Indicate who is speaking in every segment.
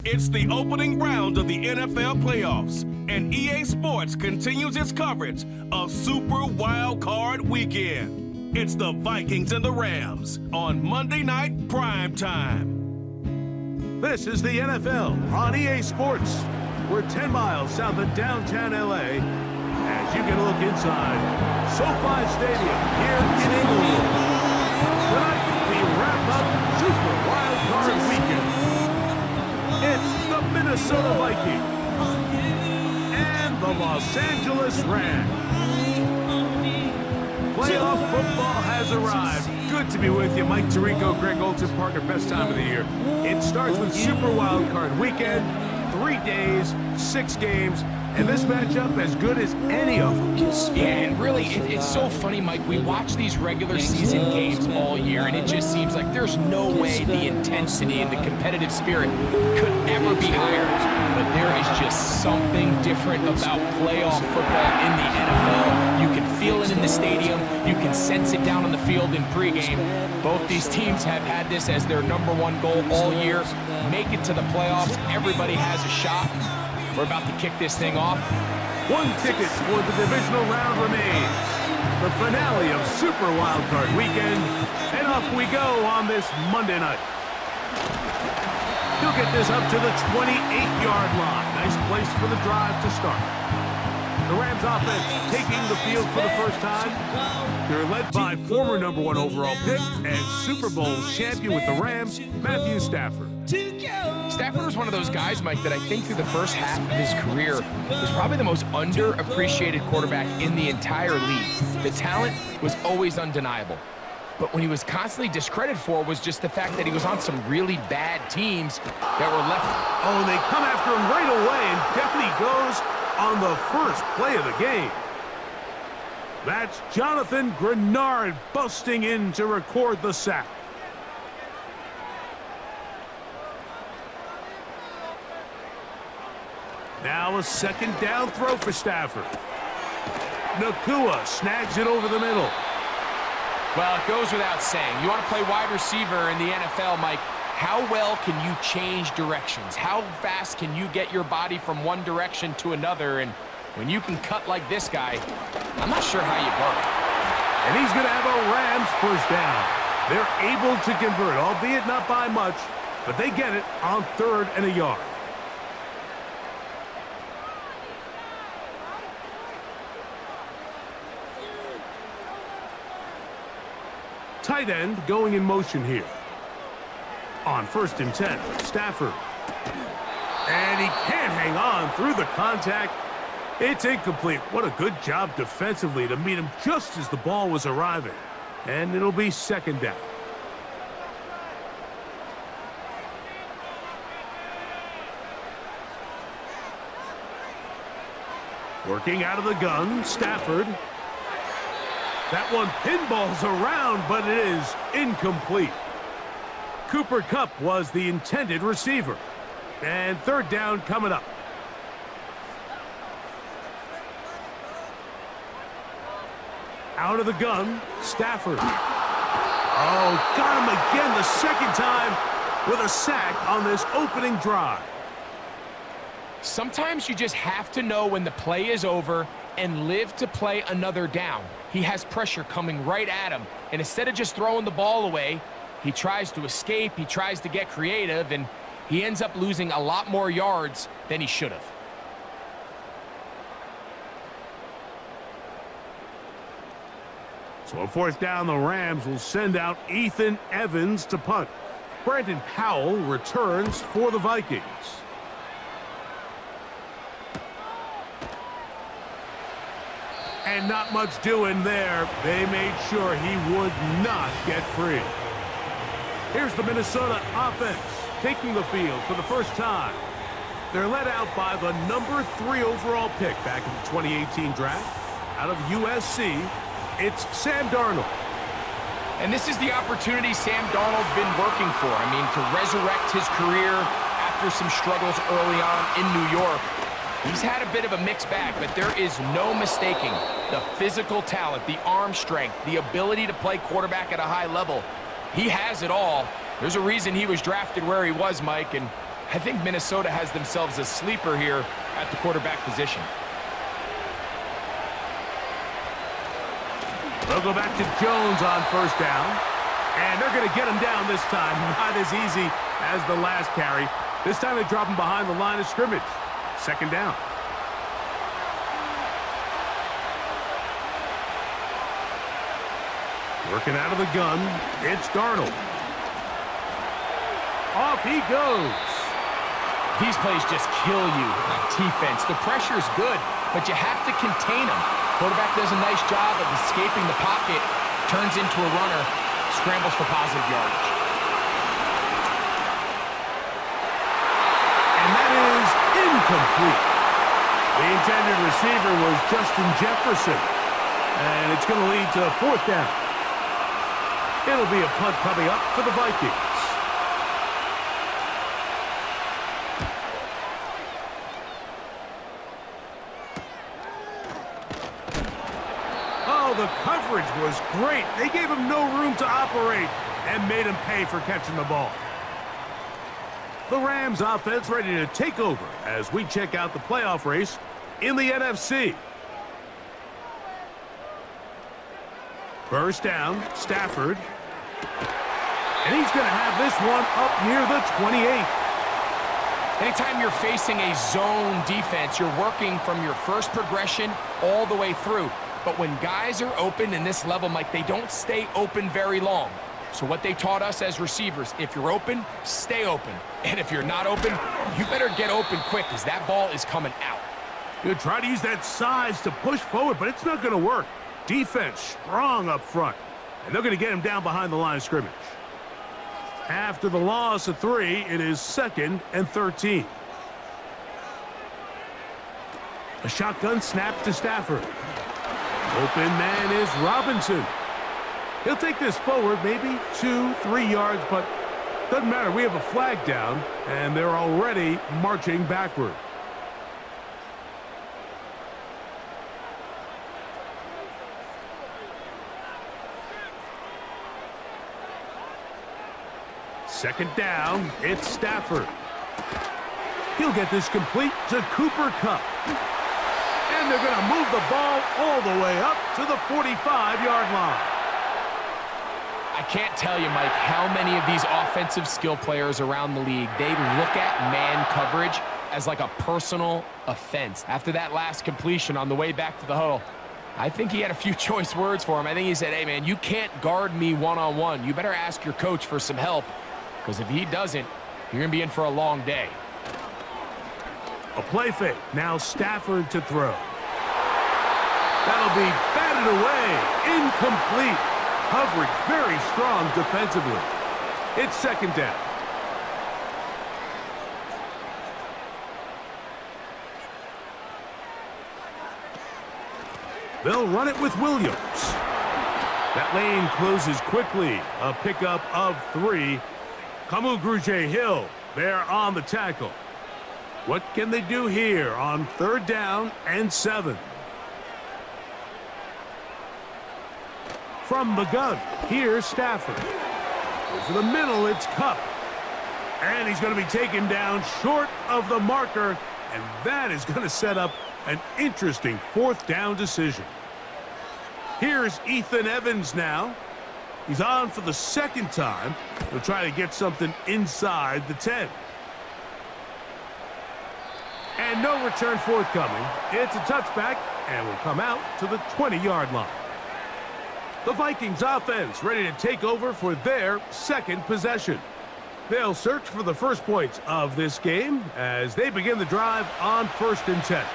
Speaker 1: It's the opening round of the NFL playoffs, and EA Sports continues its coverage of Super Wild Card Weekend. It's the Vikings and the Rams on Monday Night Prime Time.
Speaker 2: This is the NFL on EA Sports. We're 10 miles south of downtown LA as you get a look inside SoFi Stadium here in England. Tonight, we wrap up Super Wild Card Weekend. It's the Minnesota Vikings and the Los Angeles Rams. Playoff football has arrived. Good to be with you. Mike Tirico, Greg Olson, partner, best time of the year. It starts with Super Wild Card Weekend, 3 days, 6 games, and this matchup as good as any of them.
Speaker 3: Yeah, and really, it's so funny, Mike. We watch these regular season games all year, and it just seems like there's no way the intensity and the competitive spirit could ever be higher. But there is just something different about playoff football in the NFL. You can feel it in the stadium. You can sense it down on the field in pregame. Both these teams have had this as their #1 goal all year. Make it to the playoffs. Everybody has a shot. We're about to kick this thing off.
Speaker 2: 1 ticket for the divisional round remains. The finale of Super Wild Card Weekend. And off we go on this Monday night. He'll get this up to the 28-yard line. Nice place for the drive to start. The Rams offense taking the field for the first time. They're led by former #1 overall pick and Super Bowl champion with the Rams, Matthew Stafford.
Speaker 3: Stafford was one of those guys, Mike, that I think through the first half of his career was probably the most underappreciated quarterback in the entire league. The talent was always undeniable. But when he was constantly discredited for was just the fact that he was on some really bad teams that were left.
Speaker 2: Oh, and they come after him right away, and down he goes on the first play of the game. That's Jonathan Grenard busting in to record the sack. Now a second down throw for Stafford. Nakua snags it over the middle.
Speaker 3: Well, it goes without saying. You want to play wide receiver in the NFL, Mike, how well can you change directions? How fast can you get your body from one direction to another? And when you can cut like this guy, I'm not sure how you guard it.
Speaker 2: And he's going to have a Rams first down. They're able to convert, albeit not by much, but they get it on 3rd and a yard. Tight end going in motion here. On 1st and 10, Stafford. And he can't hang on through the contact. It's incomplete. What a good job defensively to meet him just as the ball was arriving. And it'll be 2nd down. Working out of the gun, Stafford. That one pinballs around, but it is incomplete. Cooper Kupp was the intended receiver. And 3rd down coming up. Out of the gun, Stafford. Oh, got him again the 2nd time with a sack on this opening drive.
Speaker 3: Sometimes you just have to know when the play is over and live to play another down. He has pressure coming right at him, and instead of just throwing the ball away, he tries to escape, he tries to get creative, and he ends up losing a lot more yards than he should have.
Speaker 2: So a 4th down, the Rams will send out Ethan Evans to punt. Brandon Powell returns for the Vikings. And not much doing there. They made sure he would not get free. Here's the Minnesota offense taking the field for the first time. They're led out by the #3 overall pick back in the 2018 draft. Out of USC, it's Sam Darnold.
Speaker 3: And this is the opportunity Sam Darnold's been working for. I mean, to resurrect his career after some struggles early on in New York. He's had a bit of a mixed bag, but there is no mistaking the physical talent, the arm strength, the ability to play quarterback at a high level. He has it all. There's a reason he was drafted where he was, Mike, and I think Minnesota has themselves a sleeper here at the quarterback position.
Speaker 2: They'll go back to Jones on first down. And they're going to get him down this time. Not as easy as the last carry. This time they drop him behind the line of scrimmage. Second down. Working out of the gun, it's Darnold. Off he goes.
Speaker 3: These plays just kill you on defense. The pressure is good, but you have to contain them. Quarterback does a nice job of escaping the pocket, turns into a runner, scrambles for positive yardage.
Speaker 2: And that is incomplete. The intended receiver was Justin Jefferson. And it's going to lead to fourth down. It'll be a punt coming up for the Vikings. Oh, the coverage was great. They gave him no room to operate and made him pay for catching the ball. The Rams offense ready to take over as we check out the playoff race in the NFC. First down, Stafford. And he's going to have this one up near the 28.
Speaker 3: Anytime you're facing a zone defense, you're working from your first progression all the way through. But when guys are open in this level, Mike, they don't stay open very long. So what they taught us as receivers, if you're open, stay open. And if you're not open, you better get open quick because that ball is coming out.
Speaker 2: You'll try to use that size to push forward, but it's not going to work. Defense strong up front. And they're going to get him down behind the line of scrimmage. After the loss of 3, it is 2nd and 13. A shotgun snap to Stafford. Open man is Robinson. He'll take this forward maybe 2-3 yards, but doesn't matter. We have a flag down, and they're already marching backward. Second down, it's Stafford. He'll get this complete to Cooper Kupp. And they're going to move the ball all the way up to the 45-yard line.
Speaker 3: I can't tell you, Mike, how many of these offensive skill players around the league, they look at man coverage as like a personal offense. After that last completion on the way back to the huddle, I think he had a few choice words for him. I think he said, hey, man, you can't guard me one-on-one. You better ask your coach for some help. Because if he doesn't, you're going to be in for a long day.
Speaker 2: A play fake. Now Stafford to throw. That'll be batted away. Incomplete. Coverage very strong defensively. It's second down. They'll run it with Williams. That lane closes quickly. A pickup of 3. Kamu Grugier-Hill there on the tackle. What can they do here on 3rd down and 7? From the gun, here's Stafford. Over the middle, it's Kupp. And he's going to be taken down short of the marker, and that is going to set up an interesting 4th down decision. Here's Ethan Evans now. He's on for the 2nd time. He'll try to get something inside the 10. And no return forthcoming. It's a touchback and will come out to the 20-yard line. The Vikings offense ready to take over for their 2nd possession. They'll search for the first points of this game as they begin the drive on 1st and 10.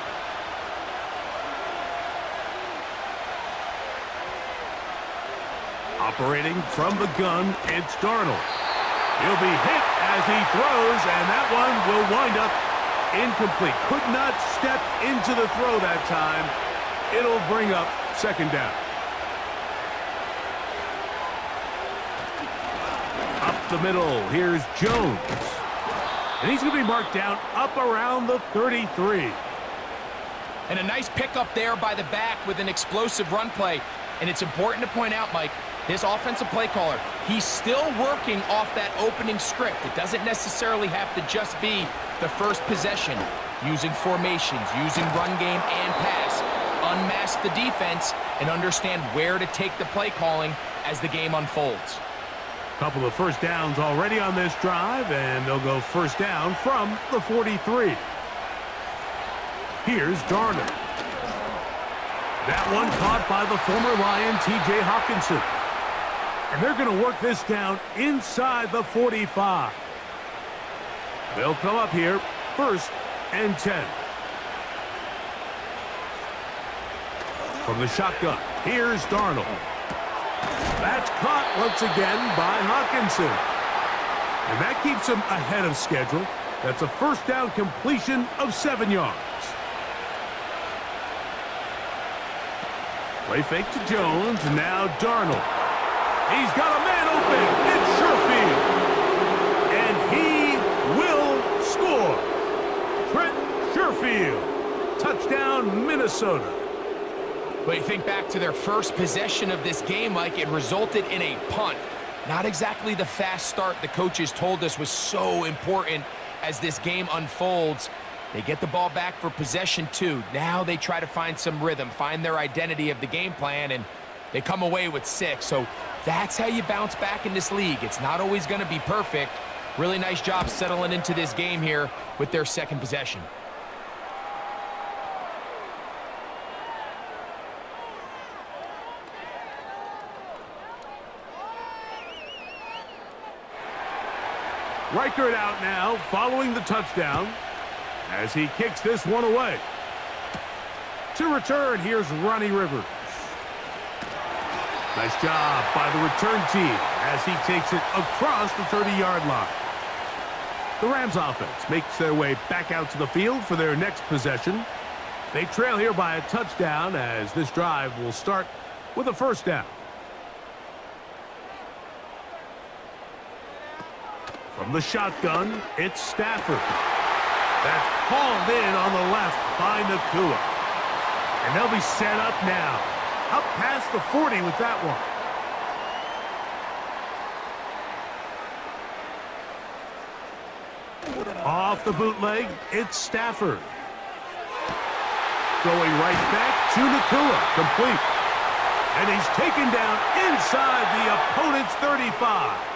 Speaker 2: Operating from the gun, it's Darnold. He'll be hit as he throws, and that one will wind up incomplete. Could not step into the throw that time. It'll bring up 2nd down. Up the middle, here's Jones. And he's going to be marked down up around the 33.
Speaker 3: And a nice pickup there by the back with an explosive run play. And it's important to point out, Mike, This offensive play caller, he's still working off that opening script. It doesn't necessarily have to just be the first possession. Using formations, using run game and pass. Unmask the defense and understand where to take the play calling as the game unfolds.
Speaker 2: Couple of first downs already on this drive, and they'll go first down from the 43. Here's Darnold. That one caught by the former Lion, T.J. Hawkinson. And they're going to work this down inside the 45. They'll come up here, first and 10. From the shotgun, here's Darnold. That's caught once again by Hawkinson. And that keeps him ahead of schedule. That's a first down completion of 7 yards. Play fake to Jones, and now Darnold. He's got a man open. It's Sherfield. And he will score. Trent Sherfield. Touchdown, Minnesota.
Speaker 3: But you think back to their first possession of this game, Mike, it resulted in a punt. Not exactly the fast start the coaches told us was so important as this game unfolds. They get the ball back for possession 2. Now they try to find some rhythm, find their identity of the game plan, and they come away with 6. So that's how you bounce back in this league. It's not always going to be perfect. Really nice job settling into this game here with their second possession.
Speaker 2: Reichert out now, following the touchdown, as he kicks this one away. To return, here's Ronnie Rivers. Nice job by the return team as he takes it across the 30-yard line. The Rams offense makes their way back out to the field for their next possession. They trail here by a touchdown as this drive will start with a first down. From the shotgun, it's Stafford. That's hauled in on the left by Nakua. And they'll be set up now. Up past the 40 with that one. Off the bootleg, it's Stafford. Going right back to Nakua, complete. And he's taken down inside the opponent's 35.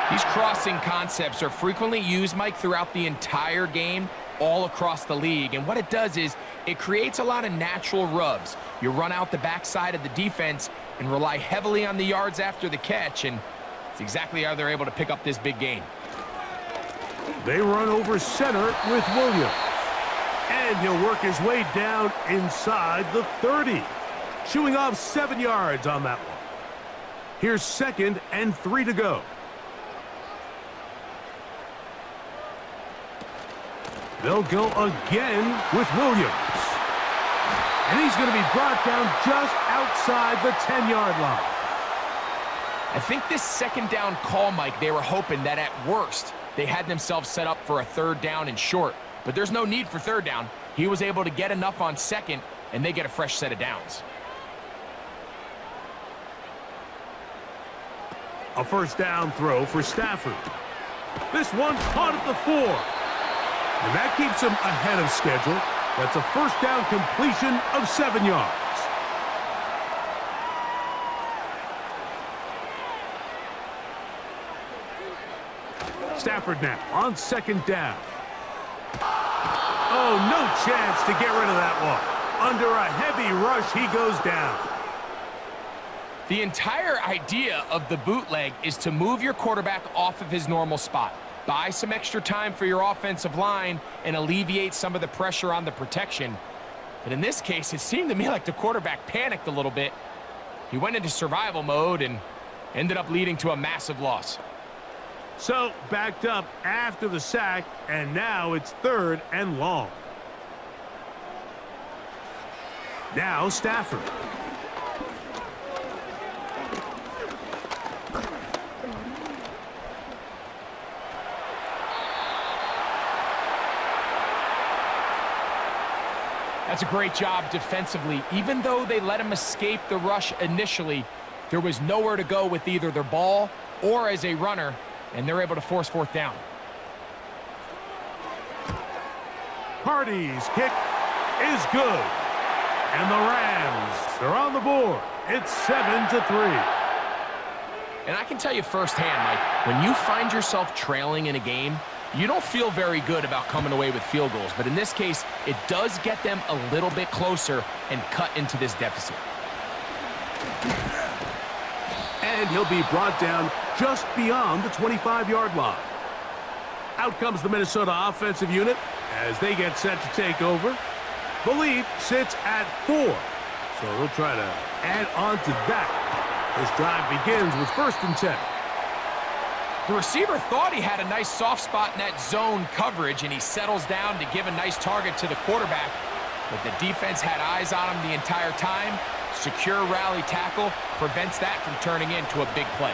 Speaker 3: These crossing concepts are frequently used, Mike, throughout the entire game, all across the league. And what it does is it creates a lot of natural rubs. You run out the backside of the defense and rely heavily on the yards after the catch, and it's exactly how they're able to pick up this big gain.
Speaker 2: They run over center with Williams. And he'll work his way down inside the 30. Chewing off 7 yards on that one. Here's 2nd and 3 to go. They'll go again with Williams. And he's going to be brought down just outside the 10-yard line.
Speaker 3: I think this second down call, Mike, they were hoping that at worst they had themselves set up for a third down and short. But there's no need for third down. He was able to get enough on second, and they get a fresh set of downs.
Speaker 2: A first down throw for Stafford. This one caught at the 4. And that keeps him ahead of schedule. That's a first down completion of 7 yards. Stafford now on 2nd down. Oh, no chance to get rid of that one. Under a heavy rush, he goes down.
Speaker 3: The entire idea of the bootleg is to move your quarterback off of his normal spot. Buy some extra time for your offensive line and alleviate some of the pressure on the protection. But in this case, it seemed to me like the quarterback panicked a little bit. He went into survival mode and ended up leading to a massive loss.
Speaker 2: So, backed up after the sack, and now it's 3rd and long. Now Stafford.
Speaker 3: That's a great job defensively. Even though they let him escape the rush initially, There was nowhere to go with either their ball or as a runner, and they're able to force fourth down.
Speaker 2: Hardy's kick is good. And the Rams are on the board. It's 7-3.
Speaker 3: And I can tell you firsthand, Mike, when you find yourself trailing in a game, you don't feel very good about coming away with field goals. But in this case, it does get them a little bit closer and cut into this deficit.
Speaker 2: And he'll be brought down just beyond the 25-yard line. Out comes the Minnesota offensive unit as they get set to take over. The lead sits at 4, so they'll try to add on to that. This drive begins with 1st and 10.
Speaker 3: The receiver thought he had a nice soft spot in that zone coverage, and he settles down to give a nice target to the quarterback. But the defense had eyes on him the entire time. Secure rally tackle prevents that from turning into a big play.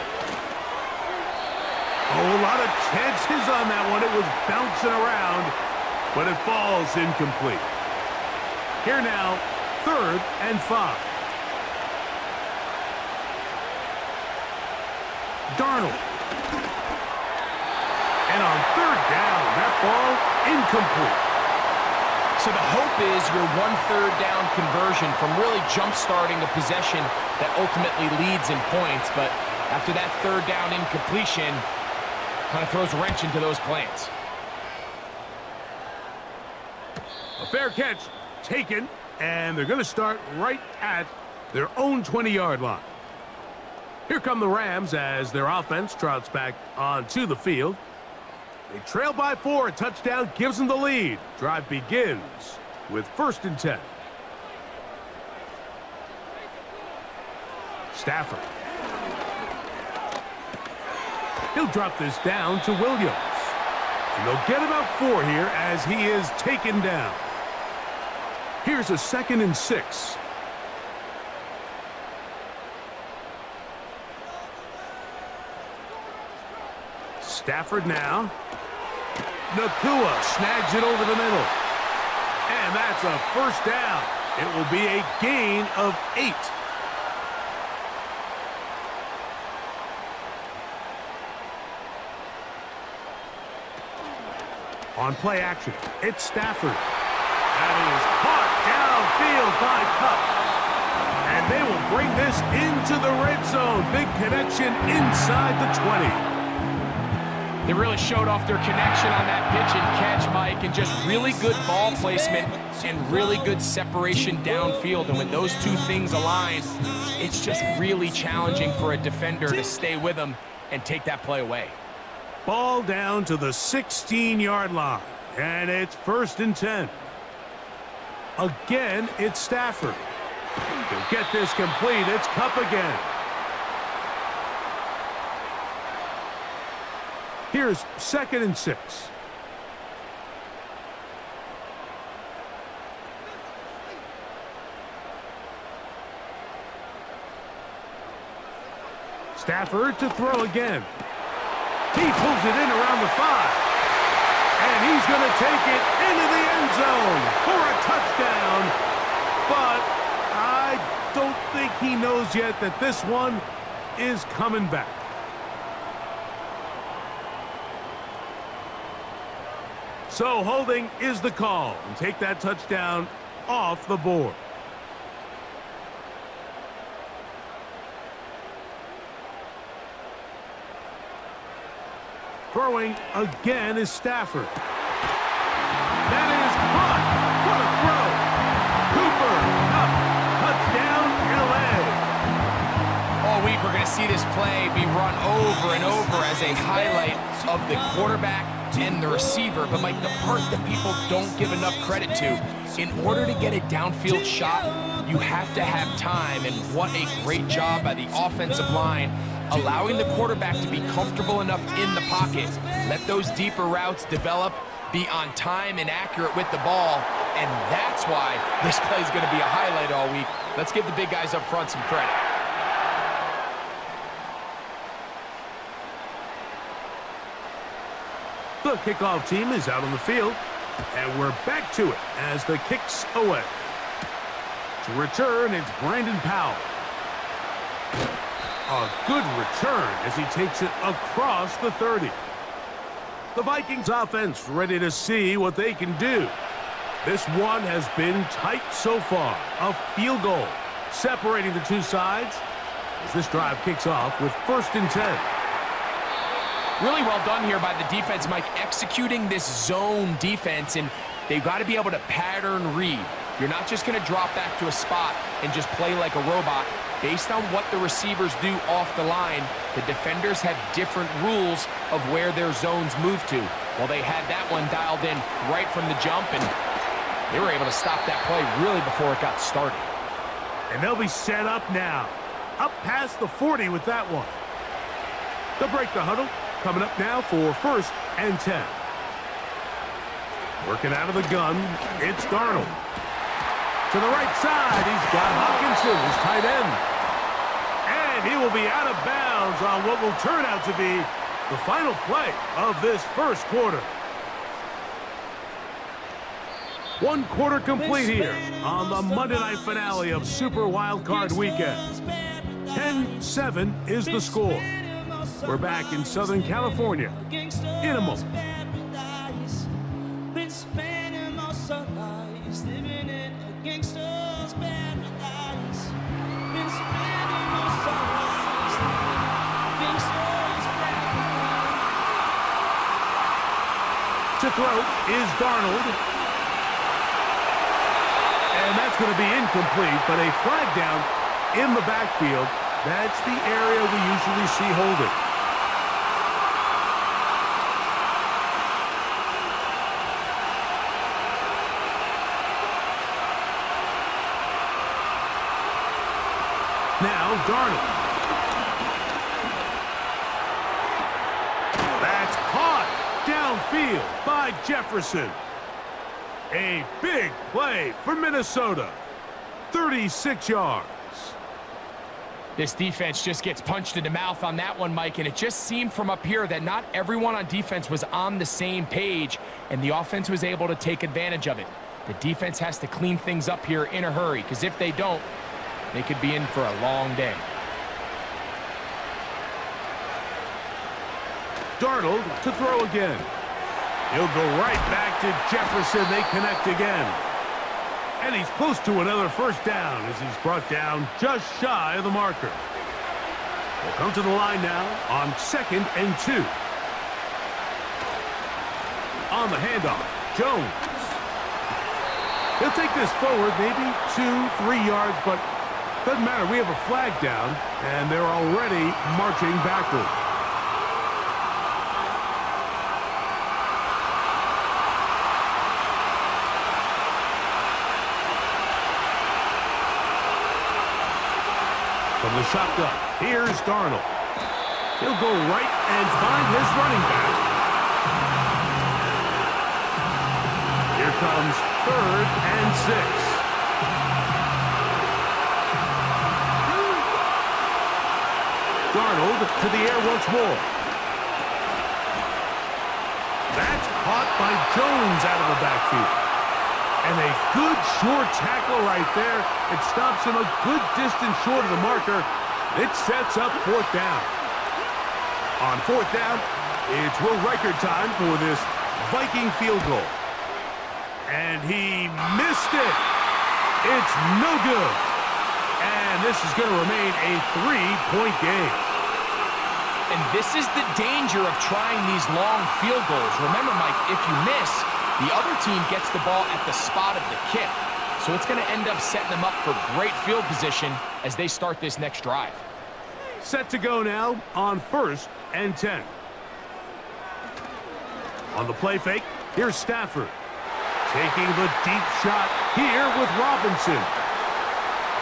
Speaker 2: Oh, a lot of chances on that one. It was bouncing around, but it falls incomplete. Here now, 3rd and 5. Darnold. And on 3rd down, that ball incomplete.
Speaker 3: So the hope is your 1/3 down conversion from really jump-starting a possession that ultimately leads in points. But after that 3rd down incompletion, kind of throws a wrench into those plans.
Speaker 2: A fair catch taken, and they're going to start right at their own 20-yard line. Here come the Rams as their offense trots back onto the field. They trail by 4. A touchdown gives them the lead. Drive begins with 1st and 10. Stafford. He'll drop this down to Williams. And they'll get about 4 here as he is taken down. Here's a 2nd and 6. Stafford now. Nakua snags it over the middle. And that's a 1st down. It will be a gain of 8. On play action, it's Stafford. That is caught downfield by Kupp. And they will bring this into the red zone. Big connection inside the 20.
Speaker 3: They really showed off their connection on that pitch and catch, Mike, and just really good ball placement and really good separation downfield. And when those two things align, it's just really challenging for a defender to stay with them and take that play away.
Speaker 2: Ball down to the 16-yard line, and it's 1st and 10. Again, it's Stafford. He'll get this complete. It's Kupp again. Here's 2nd and 6. Stafford to throw again. He pulls it in around the 5. And he's going to take it into the end zone for a touchdown. But I don't think he knows yet that this one is coming back. So holding is the call, and take that touchdown off the board. Throwing again is Stafford. That is caught. What a throw. Cooper, touchdown, LA.
Speaker 3: All week we're going to see this play be run over and over as a highlight of the quarterback and the receiver. But Mike, the part that people don't give enough credit to, in order to get a downfield shot, you have to have time. And what a great job by the offensive line, allowing the quarterback to be comfortable enough in the pocket. Let those deeper routes develop, be on time and accurate with the ball, and that's why this play is going to be a highlight all week. Let's give the big guys up front some credit.
Speaker 2: The kickoff team is out on the field, and we're back to it as the kick's away. To return, it's Brandon Powell. A good return as he takes it across the 30. The Vikings offense ready to see what they can do. This one has been tight so far. A field goal separating the two sides as this drive kicks off with 1st and 10.
Speaker 3: Really well done here by the defense, Mike, executing this zone defense, and they've got to be able to pattern read. You're not just going to drop back to a spot and just play like a robot. Based on what the receivers do off the line, the defenders have different rules of where their zones move to. Well, they had that one dialed in right from the jump, and they were able to stop that play really before it got started.
Speaker 2: And they'll be set up now. Up past the 40 with that one. They'll break the huddle. Coming up now for 1st and 10. Working out of the gun, it's Darnold. To the right side, he's got Hawkinson, his tight end. And he will be out of bounds on what will turn out to be the final play of this first quarter. 1 quarter complete here on the Monday night finale of Super Wild Card Weekend. 10-7 is the score. We're back in Southern California in a moment. To throw is Darnold. And that's going to be incomplete, but a flag down in the backfield. That's the area we usually see holding. Now, Darnold. That's caught downfield by Jefferson. A big play for Minnesota. 36 yards.
Speaker 3: This defense just gets punched in the mouth on that one, Mike, and it just seemed from up here that not everyone on defense was on the same page, and the offense was able to take advantage of it. The defense has to clean things up here in a hurry, because if they don't, they could be in for a long day.
Speaker 2: Darnold to throw again. He'll go right back to Jefferson. They connect again. And he's close to another first down as he's brought down just shy of the marker. We'll come to the line now on 2nd and 2. On the handoff, Jones. He'll take this forward maybe 2-3 yards, but doesn't matter. We have a flag down, and they're already marching backward. From the shotgun, here's Darnold. He'll go right and find his running back. Here comes 3rd and 6. Darnold to the air once more. That's caught by Jones out of the backfield. And a good short tackle right there. It stops him a good distance short of the marker. It sets up 4th down. On 4th down, it's Will Reichard time for this Viking field goal. And he missed it. It's no good. And this is going to remain a 3-point game.
Speaker 3: And this is the danger of trying these long field goals. Remember, Mike, if you miss, the other team gets the ball at the spot of the kick. So it's going to end up setting them up for great field position as they start this next drive.
Speaker 2: Set to go now on 1st and 10. On the play fake, here's Stafford. Taking the deep shot here with Robinson.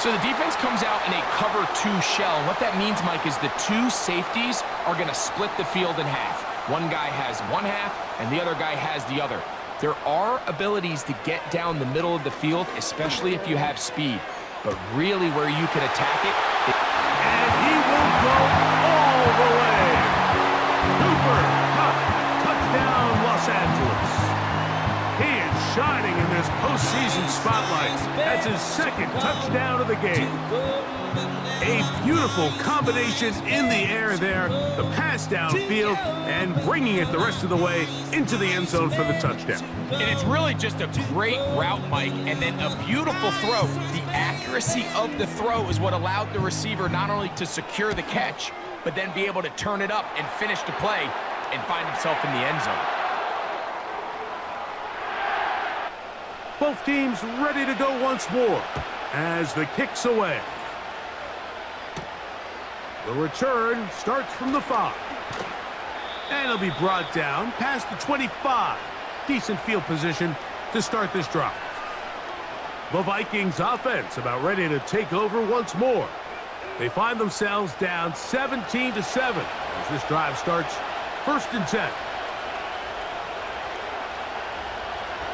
Speaker 3: So the defense comes out in a cover 2 shell. And what that means, Mike, is the 2 safeties are going to split the field in half. One guy has one half, and the other guy has the other. There are abilities to get down the middle of the field, especially if you have speed. But really where you can attack it...
Speaker 2: And he will go all the way. Cooper Kupp, touchdown Los Angeles. He is shining in this postseason spotlight. That's his second touchdown of the game. A beautiful combination in the air there, the pass downfield, and bringing it the rest of the way into the end zone for the touchdown.
Speaker 3: And it's really just a great route, Mike, and then a beautiful throw. The accuracy of the throw is what allowed the receiver not only to secure the catch, but then be able to turn it up and finish the play and find himself in the end zone.
Speaker 2: Both teams ready to go once more as the kick's away. The return starts from the 5. And it'll be brought down past the 25. Decent field position to start this drive. The Vikings offense about ready to take over once more. They find themselves down 17-7 as this drive starts 1st and 10.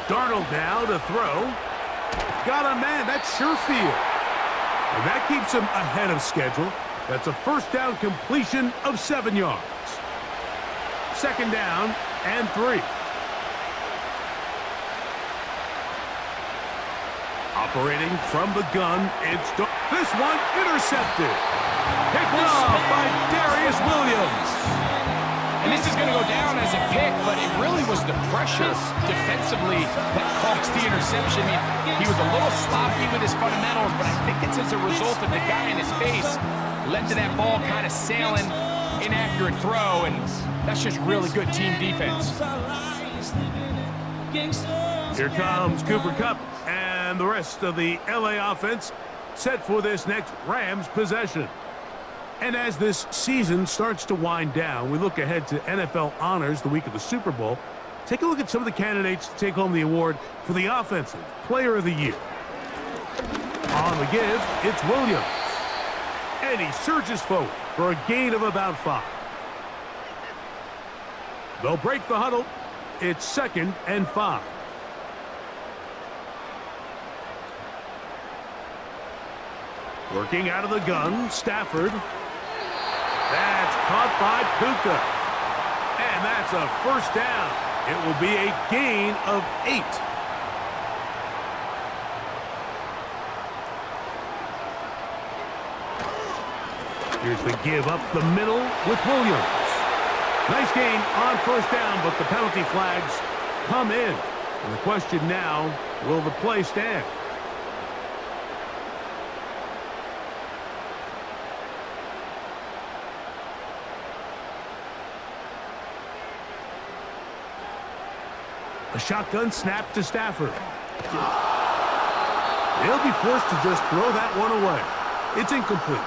Speaker 2: Darnold now to throw. Got a man, that's Sherfield. And that keeps him ahead of schedule. That's a 1st down completion of 7 yards. 2nd down and 3. Operating from the gun, it's this one intercepted. Picked off by Darius Williams.
Speaker 3: And this is going to go down as a pick, but it really was the pressure defensively that caused the interception. I mean, he was a little sloppy with his fundamentals, but I think it's as a result of the guy in his face led to that ball kind of sailing, inaccurate throw, and that's just really good team defense.
Speaker 2: Here comes Cooper Kupp and the rest of the LA offense set for this next Rams possession. And as this season starts to wind down, we look ahead to NFL honors the week of the Super Bowl. Take a look at some of the candidates to take home the award for the Offensive Player of the Year. On the give, it's Williams. And he surges forward for a gain of about 5. They'll break the huddle. It's 2nd and 5. Working out of the gun, Stafford. That's caught by Puka. And that's a 1st down. It will be a gain of 8. Here's the give up the middle with Williams. Nice gain on 1st down, but the penalty flags come in. And the question now, will the play stand? A shotgun snap to Stafford. He'll be forced to just throw that one away. It's incomplete.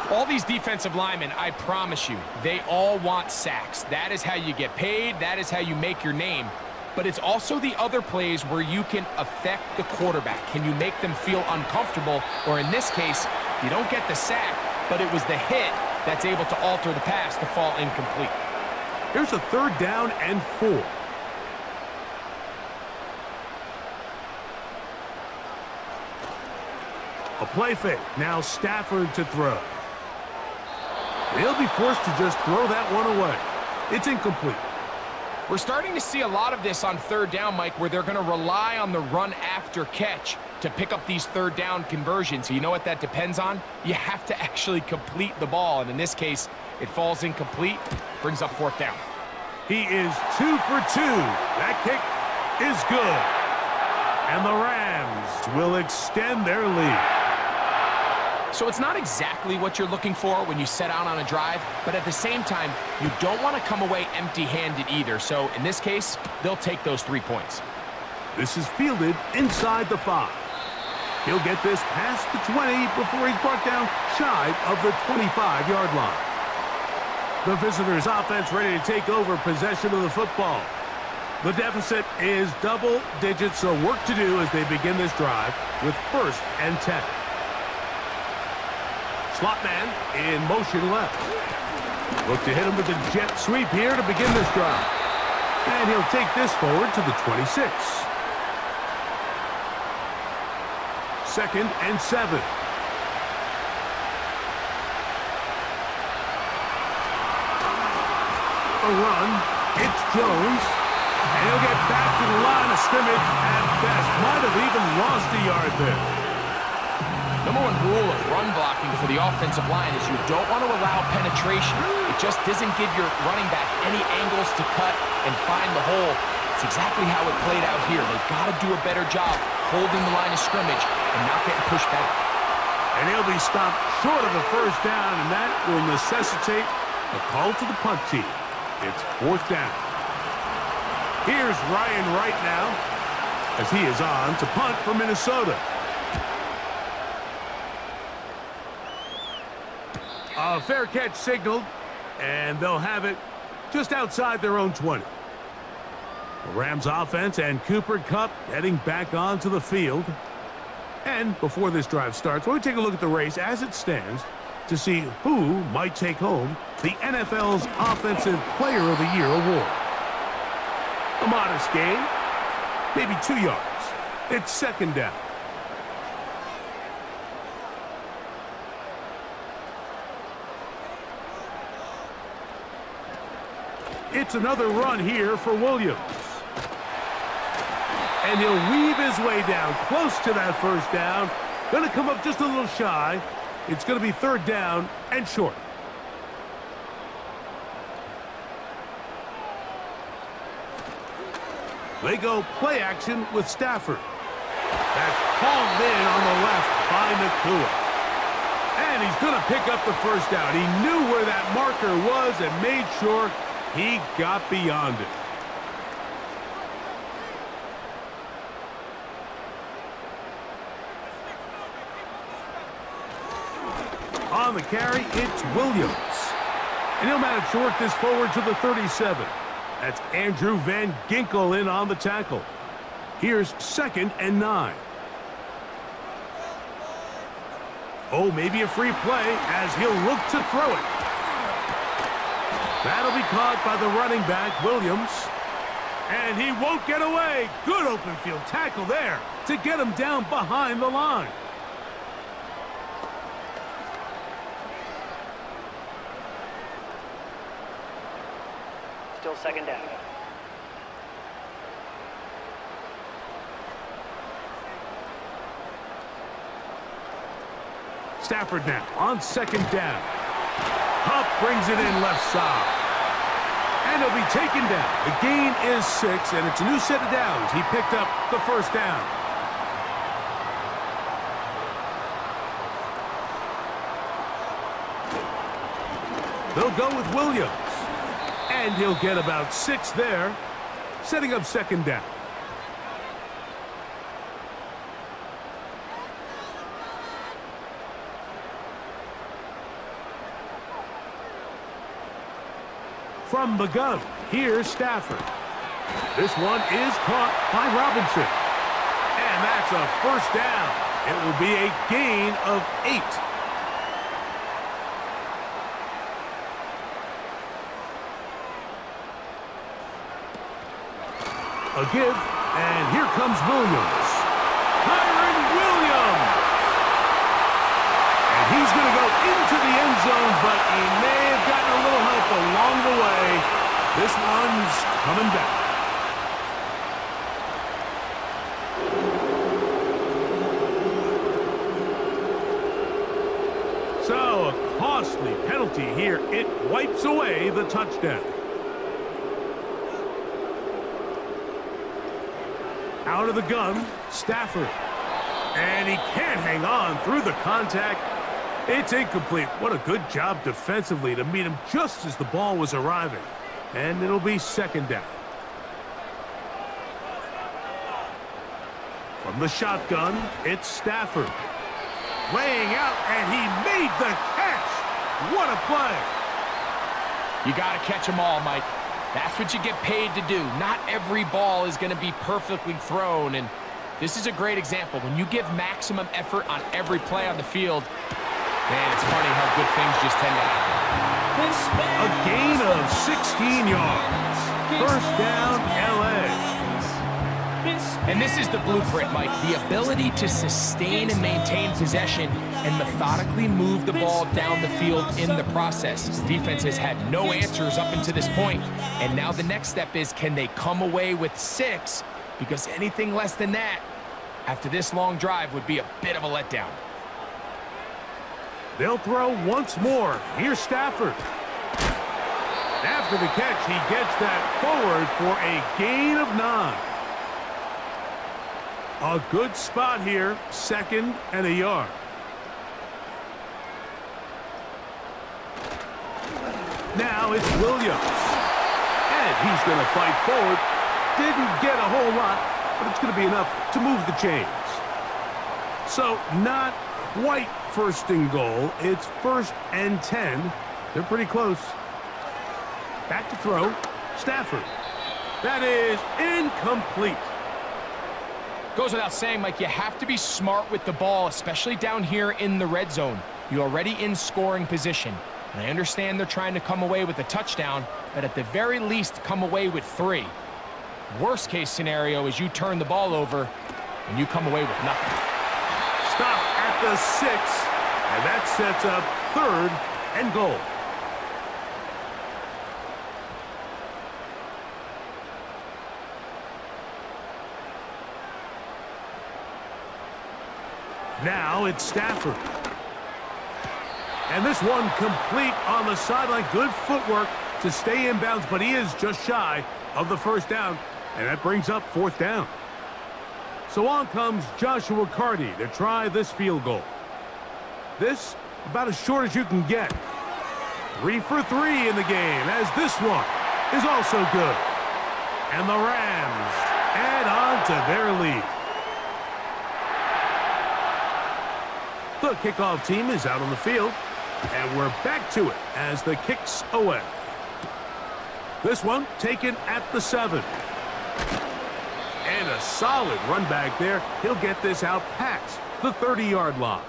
Speaker 3: All these defensive linemen, I promise you, they all want sacks. That is how you get paid. That is how you make your name. But it's also the other plays where you can affect the quarterback. Can you make them feel uncomfortable? Or in this case, you don't get the sack, but it was the hit that's able to alter the pass to fall incomplete.
Speaker 2: Here's a 3rd down and 4. A play fake. Now Stafford to throw. He'll be forced to just throw that one away. It's incomplete.
Speaker 3: We're starting to see a lot of this on 3rd down, Mike, where they're going to rely on the run after catch to pick up these 3rd down conversions. So you know what that depends on? You have to actually complete the ball. And in this case, it falls incomplete, brings up 4th down.
Speaker 2: He is 2 for 2. That kick is good. And the Rams will extend their lead.
Speaker 3: So it's not exactly what you're looking for when you set out on a drive, but at the same time, you don't want to come away empty-handed either. So in this case, they'll take those 3 points.
Speaker 2: This is fielded inside the 5. He'll get this past the 20 before he's brought down shy of the 25-yard line. The visitors' offense ready to take over possession of the football. The deficit is double digits, so work to do as they begin this drive with 1st and 10. Slot man in motion left. Look to hit him with a jet sweep here to begin this drive. And he'll take this forward to the 26. 2nd and 7. A run. It's Jones. And he'll get back to the line of scrimmage a yard there.
Speaker 3: Number one rule of run blocking for the offensive line is you don't want to allow penetration. It just doesn't give your running back any angles to cut and find the hole. It's exactly how it played out here. They've got to do a better job holding the line of scrimmage and not getting pushed back.
Speaker 2: And he'll be stopped short of the first down, and that will necessitate a call to the punt team. It's fourth down. Here's Ryan Wright now, as he is on to punt for Minnesota. A fair catch signaled, and they'll have it just outside their own 20. The Rams offense and Cooper Kupp heading back onto the field. And before this drive starts, we'll take a look at the race as it stands to see who might take home the NFL's Offensive Player of the Year award. A modest gain, maybe 2 yards. It's second down. It's another run here for Williams. And he'll weave his way down close to that first down. Going to come up just a little shy. It's going to be third down and short. They go play action with Stafford. That's hauled in on the left by Nakua. And he's going to pick up the first down. He knew where that marker was and made sure he got beyond it. On the carry, it's Williams. And he'll manage to work this forward to the 37. That's Andrew Van Ginkel in on the tackle. Here's 2nd and 9. Oh, maybe a free play as he'll look to throw it. That'll be caught by the running back, Williams. And he won't get away. Good open field tackle there to get him down behind the line.
Speaker 4: Still second down.
Speaker 2: Stafford now on second down. Kupp brings it in left side. And he'll be taken down. The gain is 6, and it's a new set of downs. He picked up the first down. They'll go with Williams. And he'll get about 6 there, setting up second down. From the gun, here's Stafford. This one is caught by Robinson. And that's a first down. It will be a gain of 8. A give, and here comes Williams. Kyron Williams! And he's going to go into the end zone, but he may have gotten a little help along the way. This one's coming back. So, a costly penalty here. It wipes away the touchdown. Out of the gun, Stafford. And he can't hang on through the contact. It's incomplete. What a good job defensively to meet him just as the ball was arriving. And it'll be second down. From the shotgun, it's Stafford. Laying out, and he made the catch. What a play.
Speaker 3: You got to catch them all, Mike. That's what you get paid to do. Not every ball is going to be perfectly thrown, and this is a great example. When you give maximum effort on every play on the field, man, it's funny how good things just tend to happen.
Speaker 2: A gain of 16 yards. First down, LA.
Speaker 3: And this is the blueprint, Mike. The ability to sustain and maintain possession and methodically move the ball down the field in the process. The defense has had no answers up until this point, and now the next step is, can they come away with 6? Because anything less than that, after this long drive would be a bit of a letdown.
Speaker 2: They'll throw once more. Here's Stafford. After the catch, he gets that forward for a gain of 9. A good spot here, 2nd and a yard. Now it's Williams. And he's going to fight forward. Didn't get a whole lot, but it's going to be enough to move the chains. So not quite 1st and goal. It's 1st and 10. They're pretty close. Back to throw. Stafford. That is incomplete.
Speaker 3: Goes without saying, Mike, you have to be smart with the ball, especially down here in the red zone. You're already in scoring position. And I understand they're trying to come away with a touchdown, but at the very least, come away with 3. Worst case scenario is you turn the ball over and you come away with nothing.
Speaker 2: Stop at the 6, and that sets up 3rd and goal. Now it's Stafford. And this one complete on the sideline. Good footwork to stay in bounds, but he is just shy of the 1st down, and that brings up 4th down. So on comes Joshua Carty to try this field goal. This about as short as you can get. 3 for 3 in the game, as this one is also good. And the Rams add on to their lead. The kickoff team is out on the field, and we're back to it as the kick's away. This one taken at the 7. And a solid run back there. He'll get this out past the 30-yard line.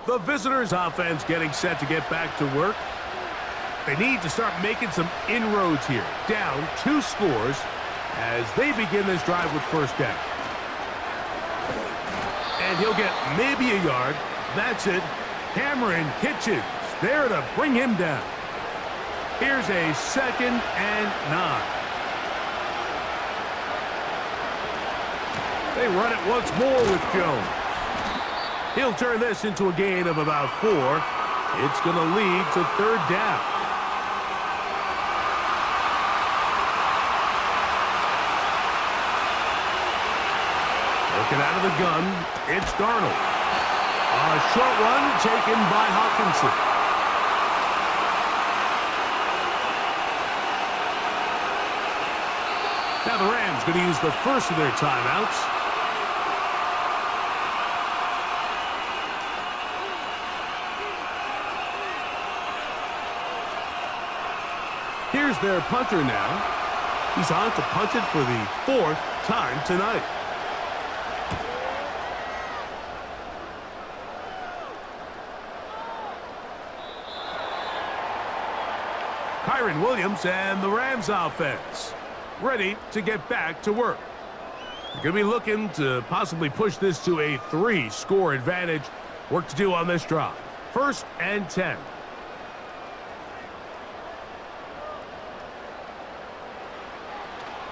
Speaker 2: The visitors' offense getting set to get back to work. They need to start making some inroads here. Down 2 scores as they begin this drive with 1st down. And he'll get maybe a yard. That's it. Cameron Kitchens there to bring him down. Here's a 2nd and 9. They run it once more with Jones. He'll turn this into a gain of about 4. It's going to lead to 3rd down. Looking out of the gun, it's Darnold. A short one taken by Hawkinson. Now the Rams going to use the first of their timeouts. Here's their punter now. He's on to punt it for the 4th time tonight. Kyron Williams and the Rams offense ready to get back to work. They're going to be looking to possibly push this to a 3-score advantage. Work to do on this drive. 1st and 10.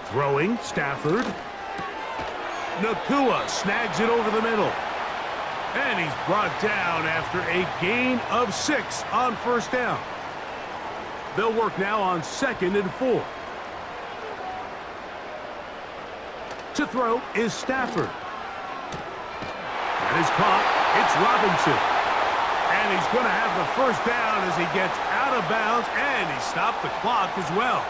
Speaker 2: Throwing, Stafford. Nakua snags it over the middle. And he's brought down after a gain of 6 on 1st down. They'll work now on 2nd and 4. To throw is Stafford. That is caught. It's Robinson. And he's going to have the 1st down as he gets out of bounds, and he stopped the clock as well.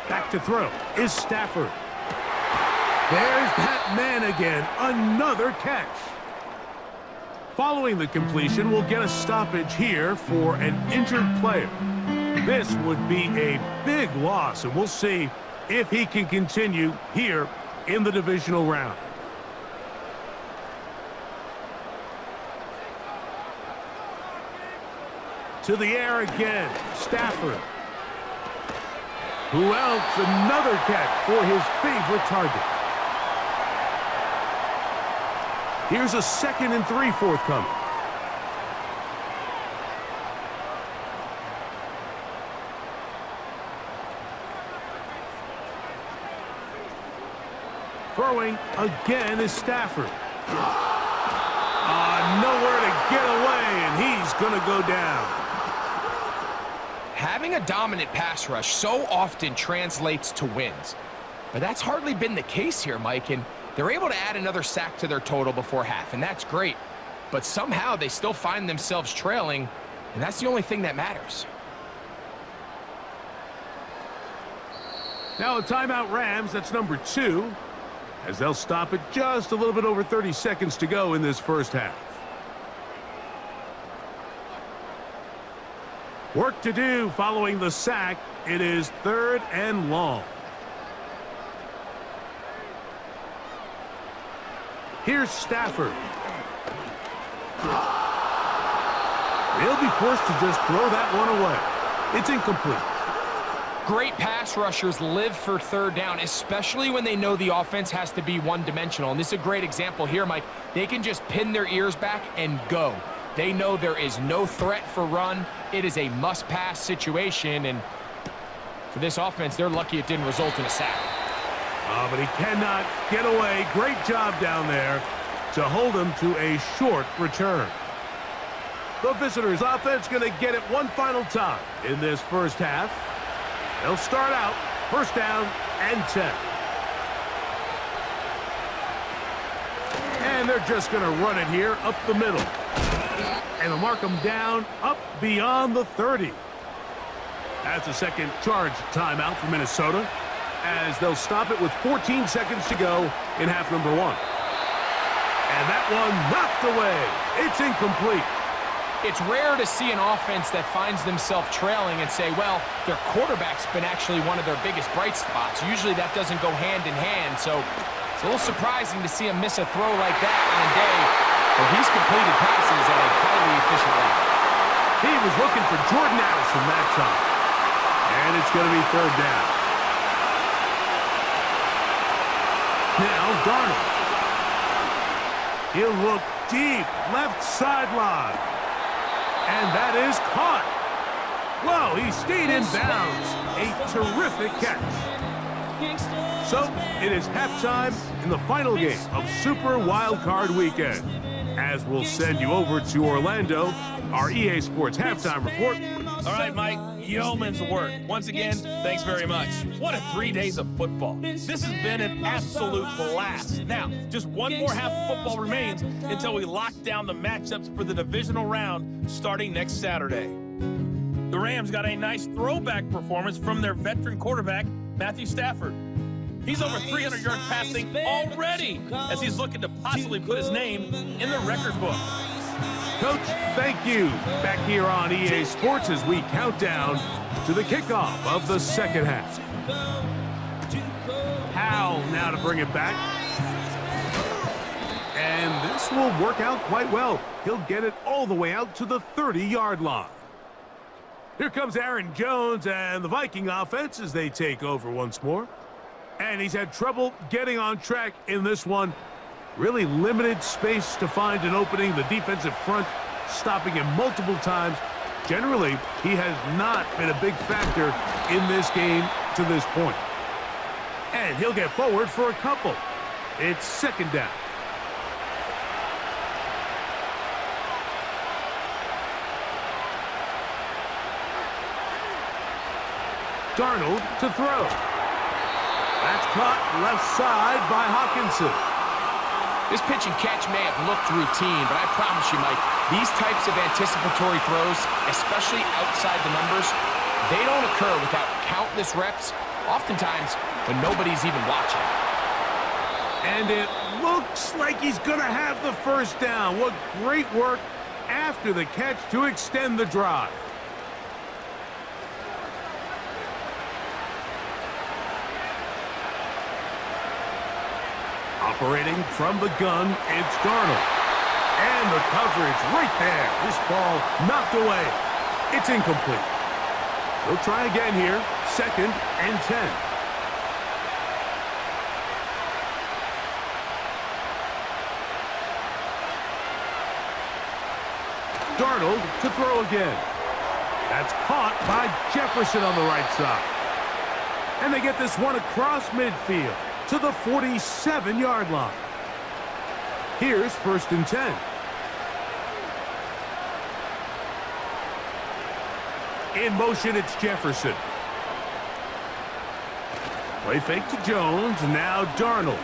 Speaker 2: Back to throw is Stafford. There's that man again. Another catch. Following the completion, we'll get a stoppage here for an injured player. This would be a big loss, and we'll see if he can continue here in the divisional round. To the air again, Stafford. Who else? Another catch for his favorite target. Here's a 2nd and 3 forthcoming. Throwing again is Stafford. Nowhere to get away, and he's going to go down.
Speaker 3: Having a dominant pass rush so often translates to wins. But that's hardly been the case here, Mike, and they're able to add another sack to their total before half, and that's great. But somehow they still find themselves trailing, and that's the only thing that matters.
Speaker 2: Now a timeout Rams, that's number 2, as they'll stop it just a little bit over 30 seconds to go in this first half. Work to do following the sack. It is 3rd and long. Here's Stafford. They'll be forced to just throw that one away. It's incomplete.
Speaker 3: Great pass rushers live for 3rd down, especially when they know the offense has to be one-dimensional. And this is a great example here, Mike. They can just pin their ears back and go. They know there is no threat for run. It is a must-pass situation, and for this offense, they're lucky it didn't result in a sack.
Speaker 2: But he cannot get away. Great job down there to hold him to a short return. The visitors' offense going to get it one final time in this first half. They'll start out 1st down and 10. And they're just going to run it here up the middle. And they'll mark them down up beyond the 30. That's a second charge timeout for Minnesota, as they'll stop it with 14 seconds to go in half number 1. And that one knocked away. It's incomplete.
Speaker 3: It's rare to see an offense that finds themselves trailing and say, well, their quarterback's been actually one of their biggest bright spots. Usually that doesn't go hand in hand, so it's a little surprising to see him miss a throw like that on a day where he's completed passes at a highly efficient rate.
Speaker 2: He was looking for Jordan Addison that time. And it's going to be 3rd down. Now Darnold. He'll look deep, left sideline. And that is caught. Whoa, he stayed in bounds. A terrific catch. So it is halftime in the final game of Super Wild Card Weekend. As we'll send you over to Orlando, our EA Sports halftime report.
Speaker 4: All right, Mike, yeoman's work. Once again, thanks very much. What a 3 days of football. This has been an absolute blast. Now, just one more half of football remains until we lock down the matchups for the divisional round starting next Saturday. The Rams got a nice throwback performance from their veteran quarterback, Matthew Stafford. He's over 300 yards passing already as he's looking to possibly put his name in the record book.
Speaker 2: Coach, thank you. Back here on EA Sports as we count down to the kickoff of the second half. Howell now to bring it back. And this will work out quite well. He'll get it all the way out to the 30-yard line. Here comes Aaron Jones and the Viking offense as they take over once more. And he's had trouble getting on track in this one. Really limited space to find an opening. The defensive front stopping him multiple times. Generally, he has not been a big factor in this game to this point. And he'll get forward for a couple. It's 2nd down. Darnold to throw. That's caught left side by Hawkinson.
Speaker 3: This pitch and catch may have looked routine, but I promise you, Mike, these types of anticipatory throws, especially outside the numbers, they don't occur without countless reps, oftentimes when nobody's even watching.
Speaker 2: And it looks like he's going to have the 1st down. What great work after the catch to extend the drive. Operating from the gun, it's Darnold. And the coverage right there. This ball knocked away. It's incomplete. They'll try again here. 2nd and 10. Darnold to throw again. That's caught by Jefferson on the right side. And they get this one across midfield. to the 47-yard line. Here's 1st and 10. In motion, it's Jefferson. Play fake to Jones, now Darnold.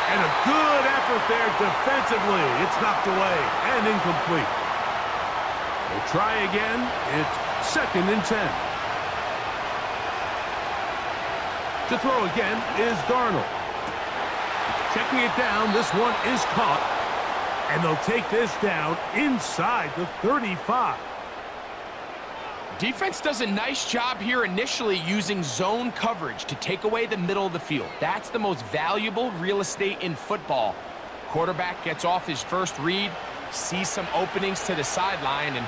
Speaker 2: And a good effort there defensively. It's knocked away and incomplete. We'll try again. It's 2nd and 10. To throw again is Darnold. Checking it down, this one is caught. And they'll take this down inside the 35.
Speaker 3: Defense does a nice job here initially using zone coverage to take away the middle of the field. That's the most valuable real estate in football. Quarterback gets off his first read, sees some openings to the sideline, and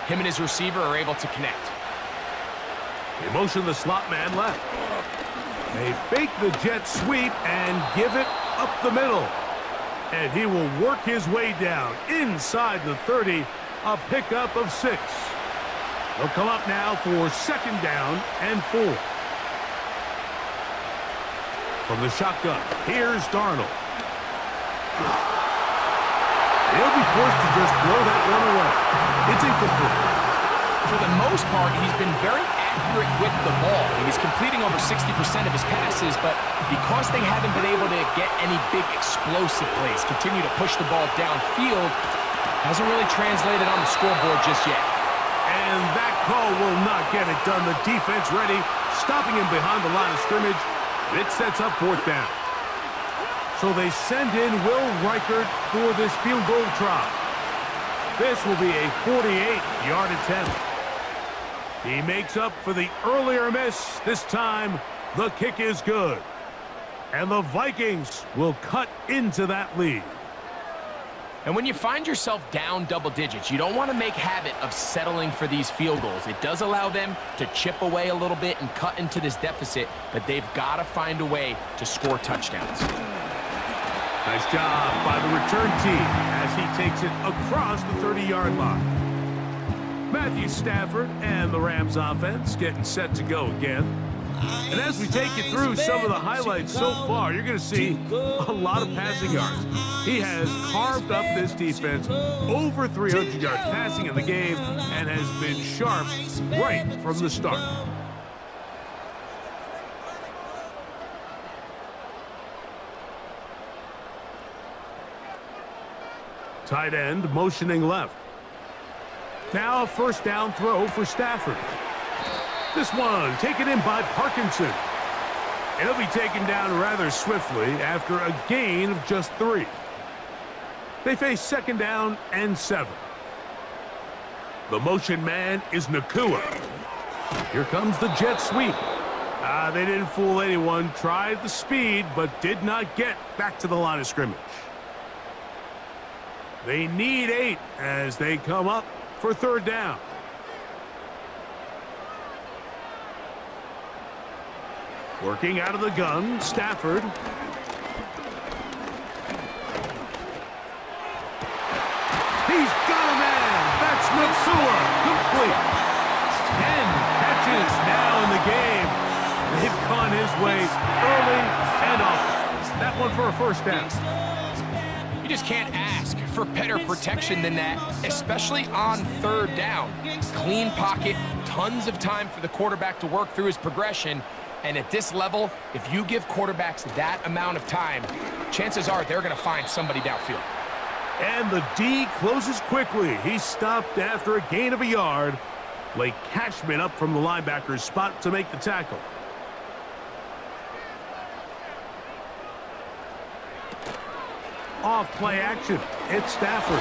Speaker 3: him and his receiver are able to connect.
Speaker 2: They motion the slot man left. They fake the jet sweep and give it up the middle. And he will work his way down inside the 30, a pickup of 6. They'll come up now for 2nd down and 4. From the shotgun, here's Darnold. He'll be forced to just blow that one away. It's incomplete.
Speaker 3: For the most part, he's been very accurate with the ball. He's completing over 60% of his passes, but because they haven't been able to get any big explosive plays, continue to push the ball downfield, hasn't really translated on the scoreboard just yet.
Speaker 2: And that call will not get it done. The defense ready, stopping him behind the line of scrimmage. It sets up 4th down. So they send in Will Reichert for this field goal try. This will be a 48-yard attempt. He makes up for the earlier miss. This time, the kick is good. And the Vikings will cut into that lead.
Speaker 3: And when you find yourself down double digits, you don't want to make habit of settling for these field goals. It does allow them to chip away a little bit and cut into this deficit, but they've got to find a way to score touchdowns.
Speaker 2: Nice job by the return team as he takes it across the 30-yard line. Matthew Stafford and the Rams offense getting set to go again. And as we take you through some of the highlights so far, you're going to see a lot of passing yards. He has carved up this defense over 300 yards passing in the game and has been sharp right from the start. Tight end motioning left. Now a 1st down throw for Stafford. This one taken in by Parkinson. And he'll be taken down rather swiftly after a gain of just 3. They face 2nd down and 7. The motion man is Nakua. Here comes the jet sweep. They didn't fool anyone. Tried the speed, but did not get back to the line of scrimmage. They need 8 as they come up for 3rd down. Working out of the gun, Stafford. He's got a man. That's Nakua. Complete. 10 catches now in the game. They've gone his way early and often. That one for a 1st down.
Speaker 3: You just can't ask for better protection than that, especially on 3rd down. Clean pocket, tons of time for the quarterback to work through his progression. And at this level, if you give quarterbacks that amount of time, chances are they're going to find somebody downfield.
Speaker 2: And the D closes quickly. He's stopped after a gain of a yard. Blake Cashman up from the linebacker's spot to make the tackle. Off play action. It's Stafford.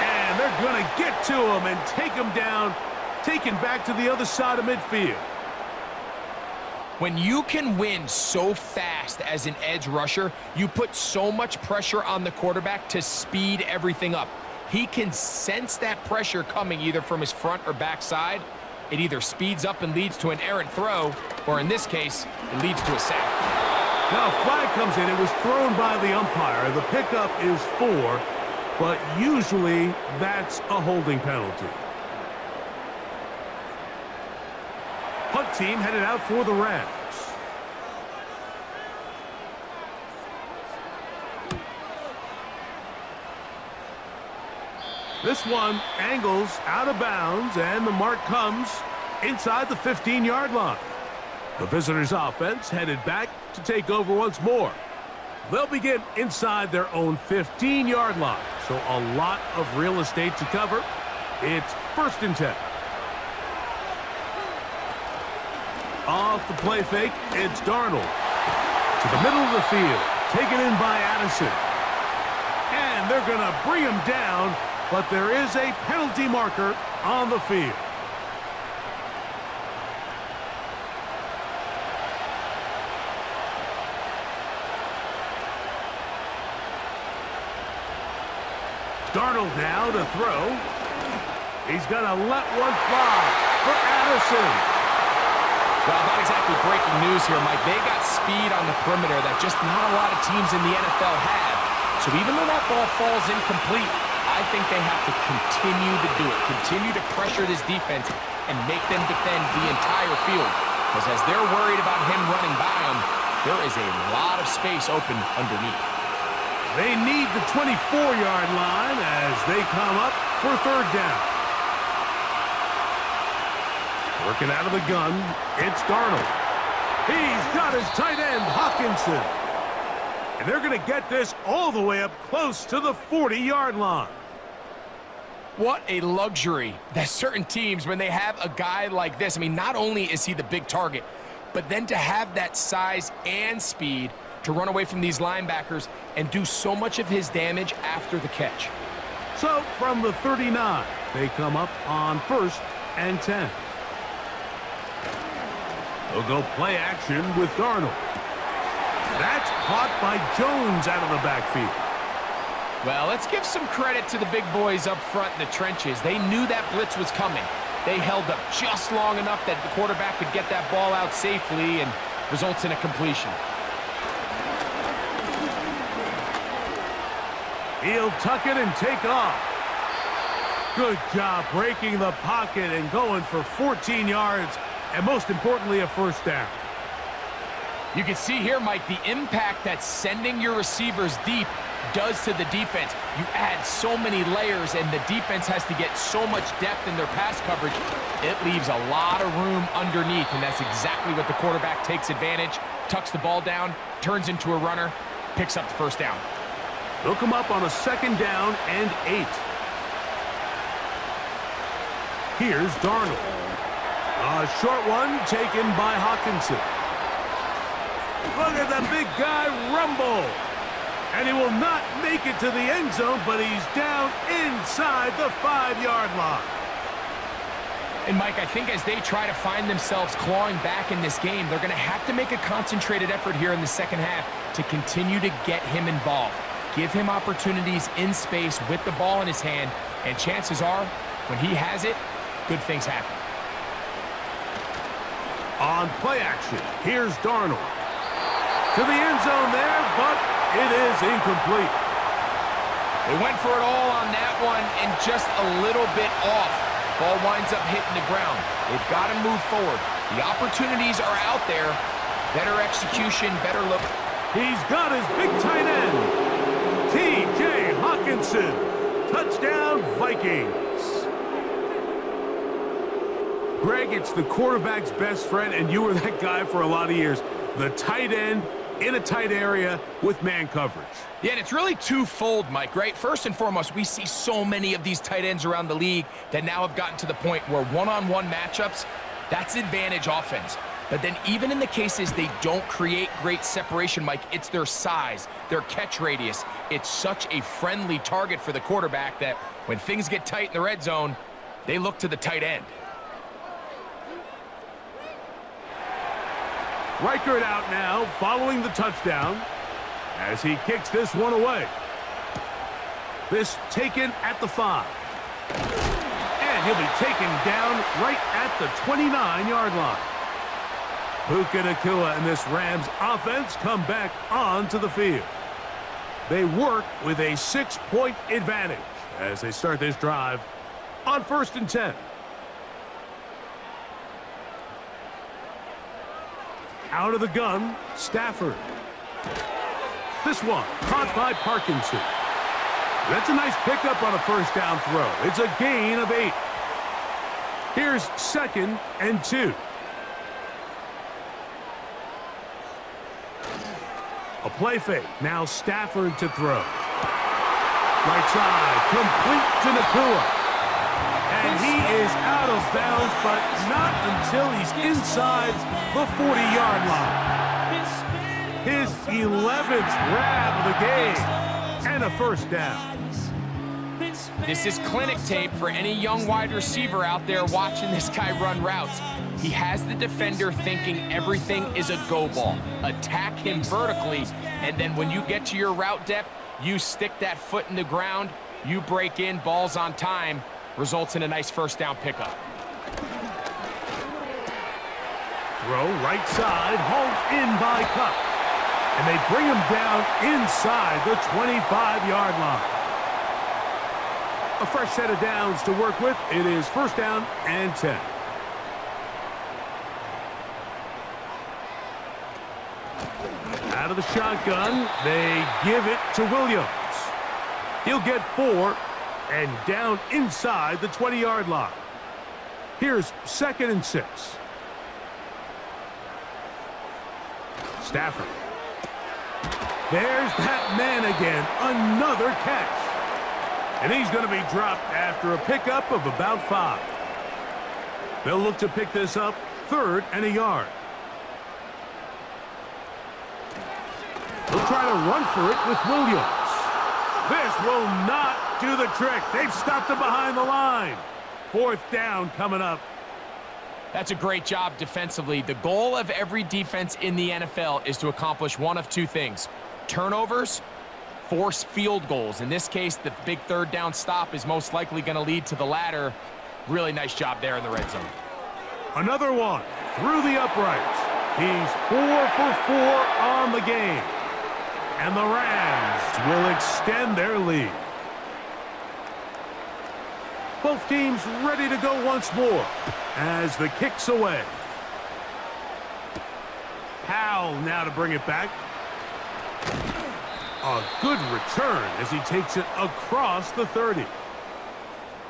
Speaker 2: And they're going to get to him and take him down, taken back to the other side of midfield.
Speaker 3: When you can win so fast as an edge rusher, you put so much pressure on the quarterback to speed everything up. He can sense that pressure coming either from his front or back side. It either speeds up and leads to an errant throw, or in this case, it leads to a sack.
Speaker 2: Now a flag comes in. It was thrown by the umpire. The pickup is 4, but usually that's a holding penalty. Punt team headed out for the Rams. This one angles out of bounds, and the mark comes inside the 15-yard line. The visitors' offense headed back to take over once more. They'll begin inside their own 15-yard line, so a lot of real estate to cover. It's 1st and 10. Off the play fake, it's Darnold. To the middle of the field, taken in by Addison. And they're going to bring him down, but there is a penalty marker on the field. Darnold now to throw. He's going to let one fly for Addison.
Speaker 3: Well, not exactly breaking news here, Mike. They got speed on the perimeter that just not a lot of teams in the NFL have. So even though that ball falls incomplete, I think they have to continue to do it, continue to pressure this defense and make them defend the entire field. Because as they're worried about him running by them, there is a lot of space open underneath.
Speaker 2: They need the 24-yard line as they come up for 3rd down. Working out of the gun, it's Darnold. He's got his tight end, Hawkinson. And they're going to get this all the way up close to the 40-yard line.
Speaker 3: What a luxury that certain teams, when they have a guy like this, I mean, not only is he the big target, but then to have that size and speed to run away from these linebackers and do so much of his damage after the catch.
Speaker 2: So from the 39, they come up on 1st and 10. They'll go play action with Darnold. That's caught by Jones out of the backfield.
Speaker 3: Well, let's give some credit to the big boys up front in the trenches. They knew that blitz was coming. They held up just long enough that the quarterback could get that ball out safely and results in a completion.
Speaker 2: He'll tuck it and take off. Good job breaking the pocket and going for 14 yards, and most importantly, a 1st down.
Speaker 3: You can see here, Mike, the impact that sending your receivers deep does to the defense. You add so many layers, and the defense has to get so much depth in their pass coverage. It leaves a lot of room underneath, and that's exactly what the quarterback takes advantage, tucks the ball down, turns into a runner, picks up the 1st down.
Speaker 2: They'll come up on a 2nd down and 8. Here's Darnold. A short one taken by Hawkinson. Look at the big guy rumble. And he will not make it to the end zone, but he's down inside the 5-yard line.
Speaker 3: And, Mike, I think as they try to find themselves clawing back in this game, they're going to have to make a concentrated effort here in the 2nd half to continue to get him involved. Give him opportunities in space with the ball in his hand, and chances are, when he has it, good things happen.
Speaker 2: On play action, here's Darnold. To the end zone there, but it is incomplete.
Speaker 3: They went for it all on that one and just a little bit off. Ball winds up hitting the ground. They've got to move forward. The opportunities are out there. Better execution, better look.
Speaker 2: He's got his big tight end. T.J. Hawkinson. Touchdown, Vikings. Greg, it's the quarterback's best friend, and you were that guy for a lot of years. The tight end in a tight area with man coverage.
Speaker 3: Yeah, and it's really twofold, Mike, right? First and foremost, we see so many of these tight ends around the league that now have gotten to the point where one-on-one matchups, that's advantage offense. But then even in the cases they don't create great separation, Mike, it's their size, their catch radius. It's such a friendly target for the quarterback that when things get tight in the red zone, they look to the tight end.
Speaker 2: Reichert out now, following the touchdown, as he kicks this one away. This taken at the 5. And he'll be taken down right at the 29-yard line. Puka Nacua and this Rams offense come back onto the field. They work with a 6-point advantage as they start this drive on 1st and 10. Out of the gun, Stafford. This one caught by Parkinson. That's a nice pickup on a first down throw. It's a gain of 8. Here's 2nd and 2. A play fake. Now Stafford to throw. Right side, complete to Nakua. And he is out of bounds, but not until he's inside the 40-yard line. His 11th grab of the game, and a first down.
Speaker 3: This is clinic tape for any young wide receiver out there watching this guy run routes. He has the defender thinking everything is a go ball. Attack him vertically, and then when you get to your route depth, you stick that foot in the ground, you break in, balls on time, results in a nice first down pickup.
Speaker 2: Throw right side, hauled in by Cup. And they bring him down inside the 25-yard line. A fresh set of downs to work with. It is first down and 10. Out of the shotgun, they give it to Williams. He'll get 4 and down inside the 20-yard line. Here's 2nd and 6. Stafford. There's that man again. Another catch. And he's going to be dropped after a pickup of about 5. They'll look to pick this up 3rd and a yard. They'll try to run for it with Williams. This will not do the trick. They've stopped him behind the line. 4th down coming up.
Speaker 3: That's a great job defensively. The goal of every defense in the NFL is to accomplish one of 2 things. Turnovers, force field goals. In this case, the big 3rd down stop is most likely going to lead to the latter. Really nice job there in the red zone.
Speaker 2: Another one through the uprights. He's 4 for 4 on the game. And the Rams will extend their lead. Both teams ready to go once more as the kick's away. Powell now to bring it back. A good return as he takes it across the 30.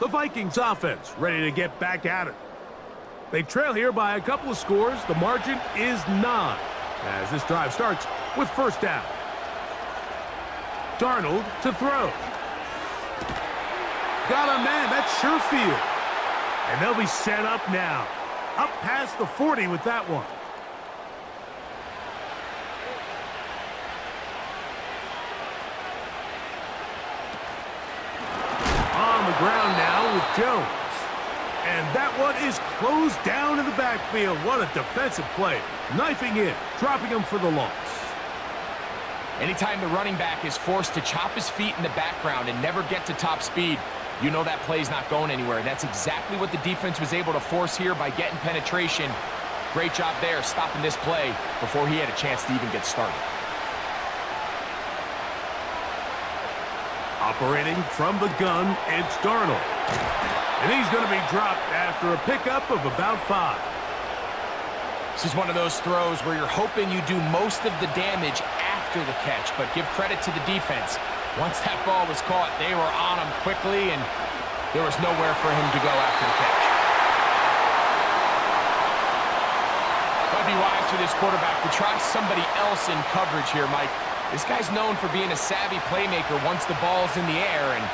Speaker 2: The Vikings offense ready to get back at it. They trail here by a couple of scores. The margin is 9 as this drive starts with first down. Darnold to throw. Got a man, that's Sherfield. And they'll be set up now. Up past the 40 with that one. On the ground now with Jones. And that one is closed down in the backfield. What a defensive play. Knifing in, dropping him for the loss.
Speaker 3: Anytime the running back is forced to chop his feet in the background and never get to top speed, you know that play's not going anywhere. And that's exactly what the defense was able to force here by getting penetration. Great job there stopping this play before he had a chance to even get started.
Speaker 2: Operating from the gun, it's Darnold. And he's going to be dropped after a pickup of about 5.
Speaker 3: This is one of those throws where you're hoping you do most of the damage after the catch, but give credit to the defense. Once that ball was caught, they were on him quickly, and there was nowhere for him to go after the catch. Might be wise for this quarterback to try somebody else in coverage here, Mike. This guy's known for being a savvy playmaker once the ball's in the air, and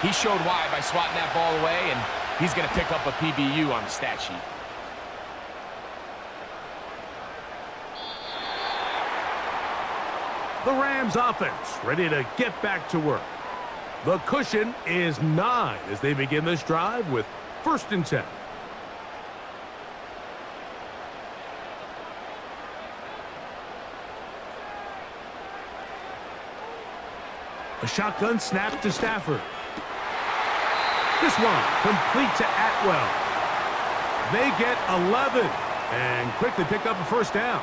Speaker 3: he showed why by swatting that ball away, and he's going to pick up a PBU on the stat sheet.
Speaker 2: The Rams offense ready to get back to work. The cushion is 9 as they begin this drive with first and 10. A shotgun snap to Stafford. This one complete to Atwell. They get 11 and quickly pick up a first down.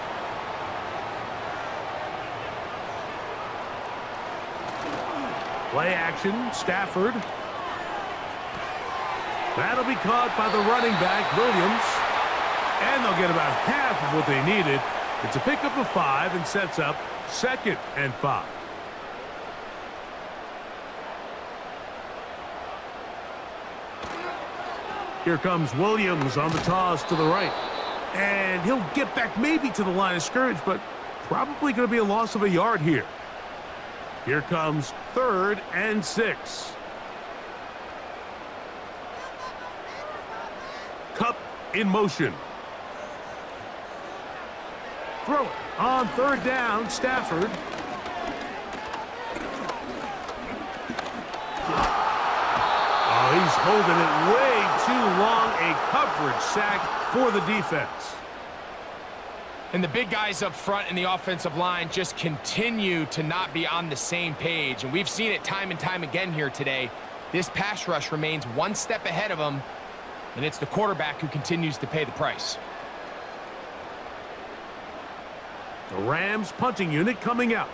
Speaker 2: Play action, Stafford. That'll be caught by the running back, Williams. And they'll get about half of what they needed. It's a pickup of 5 and sets up 2nd and 5. Here comes Williams on the toss to the right. And he'll get back maybe to the line of scrimmage, but probably going to be a loss of a yard here. Here comes 3rd and 6. Cup in motion. Throw it on 3rd down, Stafford. Oh, he's holding it way too long. A coverage sack for the defense.
Speaker 3: And the big guys up front in the offensive line just continue to not be on the same page. And we've seen it time and time again here today. This pass rush remains one step ahead of them, and it's the quarterback who continues to pay the price.
Speaker 2: The Rams punting unit coming out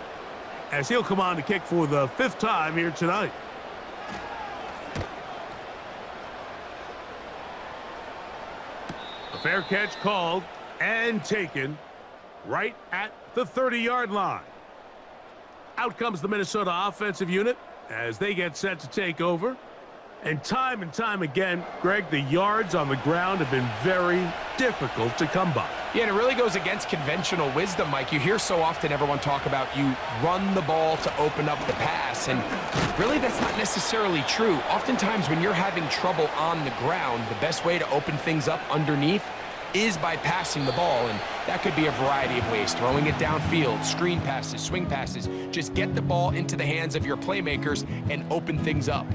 Speaker 2: as he'll come on to kick for the 5th time here tonight. A fair catch called and taken right at the 30-yard line. Out comes the Minnesota offensive unit as they get set to take over. And time again, Greg, the yards on the ground have been very difficult to come by.
Speaker 3: Yeah, and it really goes against conventional wisdom, Mike. You hear so often everyone talk about you run the ball to open up the pass, and really that's not necessarily true. Oftentimes when you're having trouble on the ground, the best way to open things up underneath is by passing the ball, and that could be a variety of ways. Throwing it downfield, screen passes, swing passes. Just get the ball into the hands of your playmakers and open things up.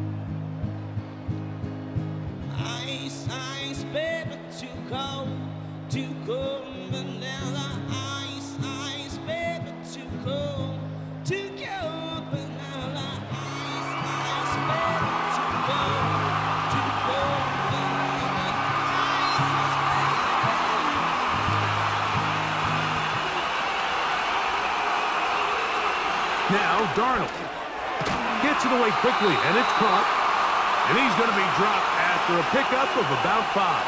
Speaker 5: Ice, ice, baby, too cold, vanilla. Ice, ice, baby, too cold, vanilla. Ice, ice, baby, too cold, vanilla. Ice, ice, baby.
Speaker 2: Now Darnold gets it away quickly, and it's caught. And he's going to be dropped after a pickup of about 5.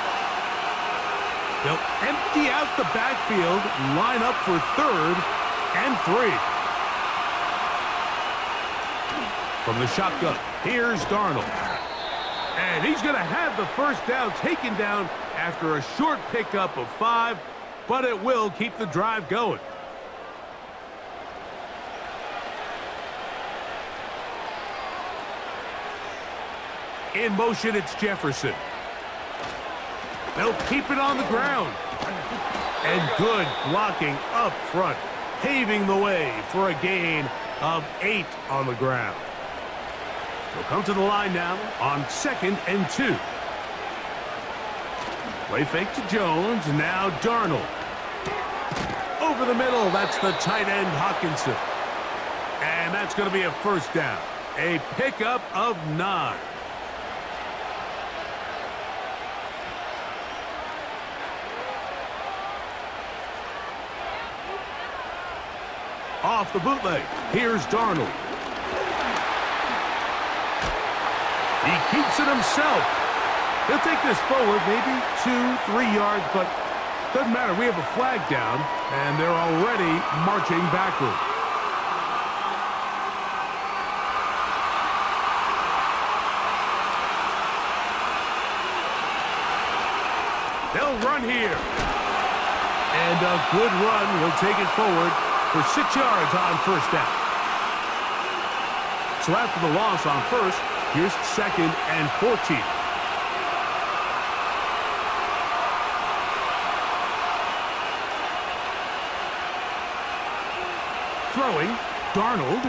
Speaker 2: They'll empty out the backfield, line up for 3rd and 3. From the shotgun, here's Darnold. And he's going to have the 1st down taken down after a short pickup of 5, but it will keep the drive going. In motion, it's Jefferson. They'll keep it on the ground. And good blocking up front, paving the way for a gain of 8 on the ground. They'll come to the line now on 2nd and 2. Play fake to Jones, now Darnold. Over the middle, that's the tight end Hawkinson. And that's going to be a 1st down. A pickup of 9. Off the bootleg, here's Darnold. He keeps it himself. He'll take this forward, maybe 2-3 yards, but doesn't matter. We have a flag down, and they're already marching backward. They'll run here. And a good run will take it forward for 6 yards on 1st down. So after the loss on 1st, here's 2nd and 14. Throwing, Darnold.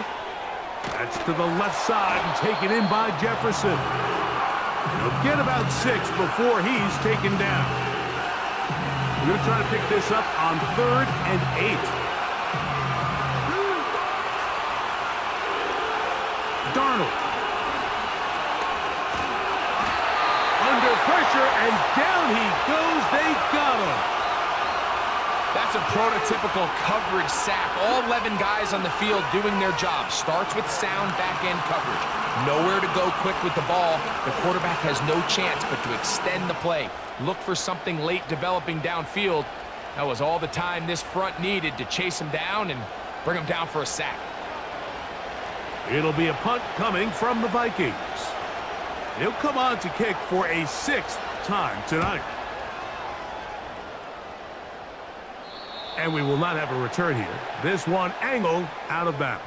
Speaker 2: That's to the left side and taken in by Jefferson. He'll get about 6 before he's taken down. We're going to try to pick this up on 3rd and 8. Darnold. Under pressure, and down he goes. They got him.
Speaker 3: That's a prototypical coverage sack. All 11 guys on the field doing their job. Starts with sound back-end coverage. Nowhere to go quick with the ball. The quarterback has no chance but to extend the play. Look for something late developing downfield. That was all the time this front needed to chase him down and bring him down for a sack.
Speaker 2: It'll be a punt coming from the Vikings. He'll come on to kick for a 6th time tonight. And we will not have a return here. This one angled out of bounds.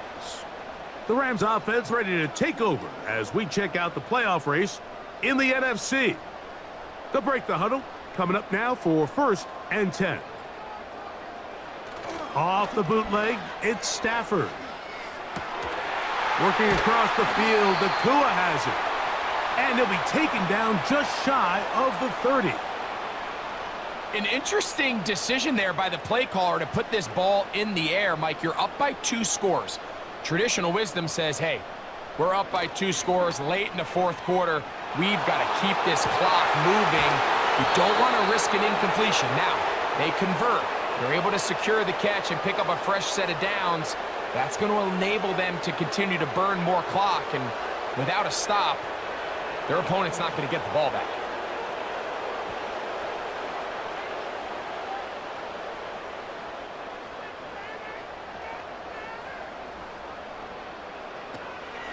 Speaker 2: The Rams offense ready to take over as we check out the playoff race in the NFC. They'll break the huddle. Coming up now for 1st and 10. Off the bootleg, it's Stafford. Working across the field, Nakua has it. And he'll be taken down just shy of the 30.
Speaker 3: An interesting decision there by the play caller to put this ball in the air. Mike, you're up by 2 scores. Traditional wisdom says, hey, we're up by 2 scores late in the 4th quarter. We've got to keep this clock moving. You don't want to risk an incompletion. Now, they convert. They're able to secure the catch and pick up a fresh set of downs. That's going to enable them to continue to burn more clock. And without a stop, their opponent's not going to get the ball back.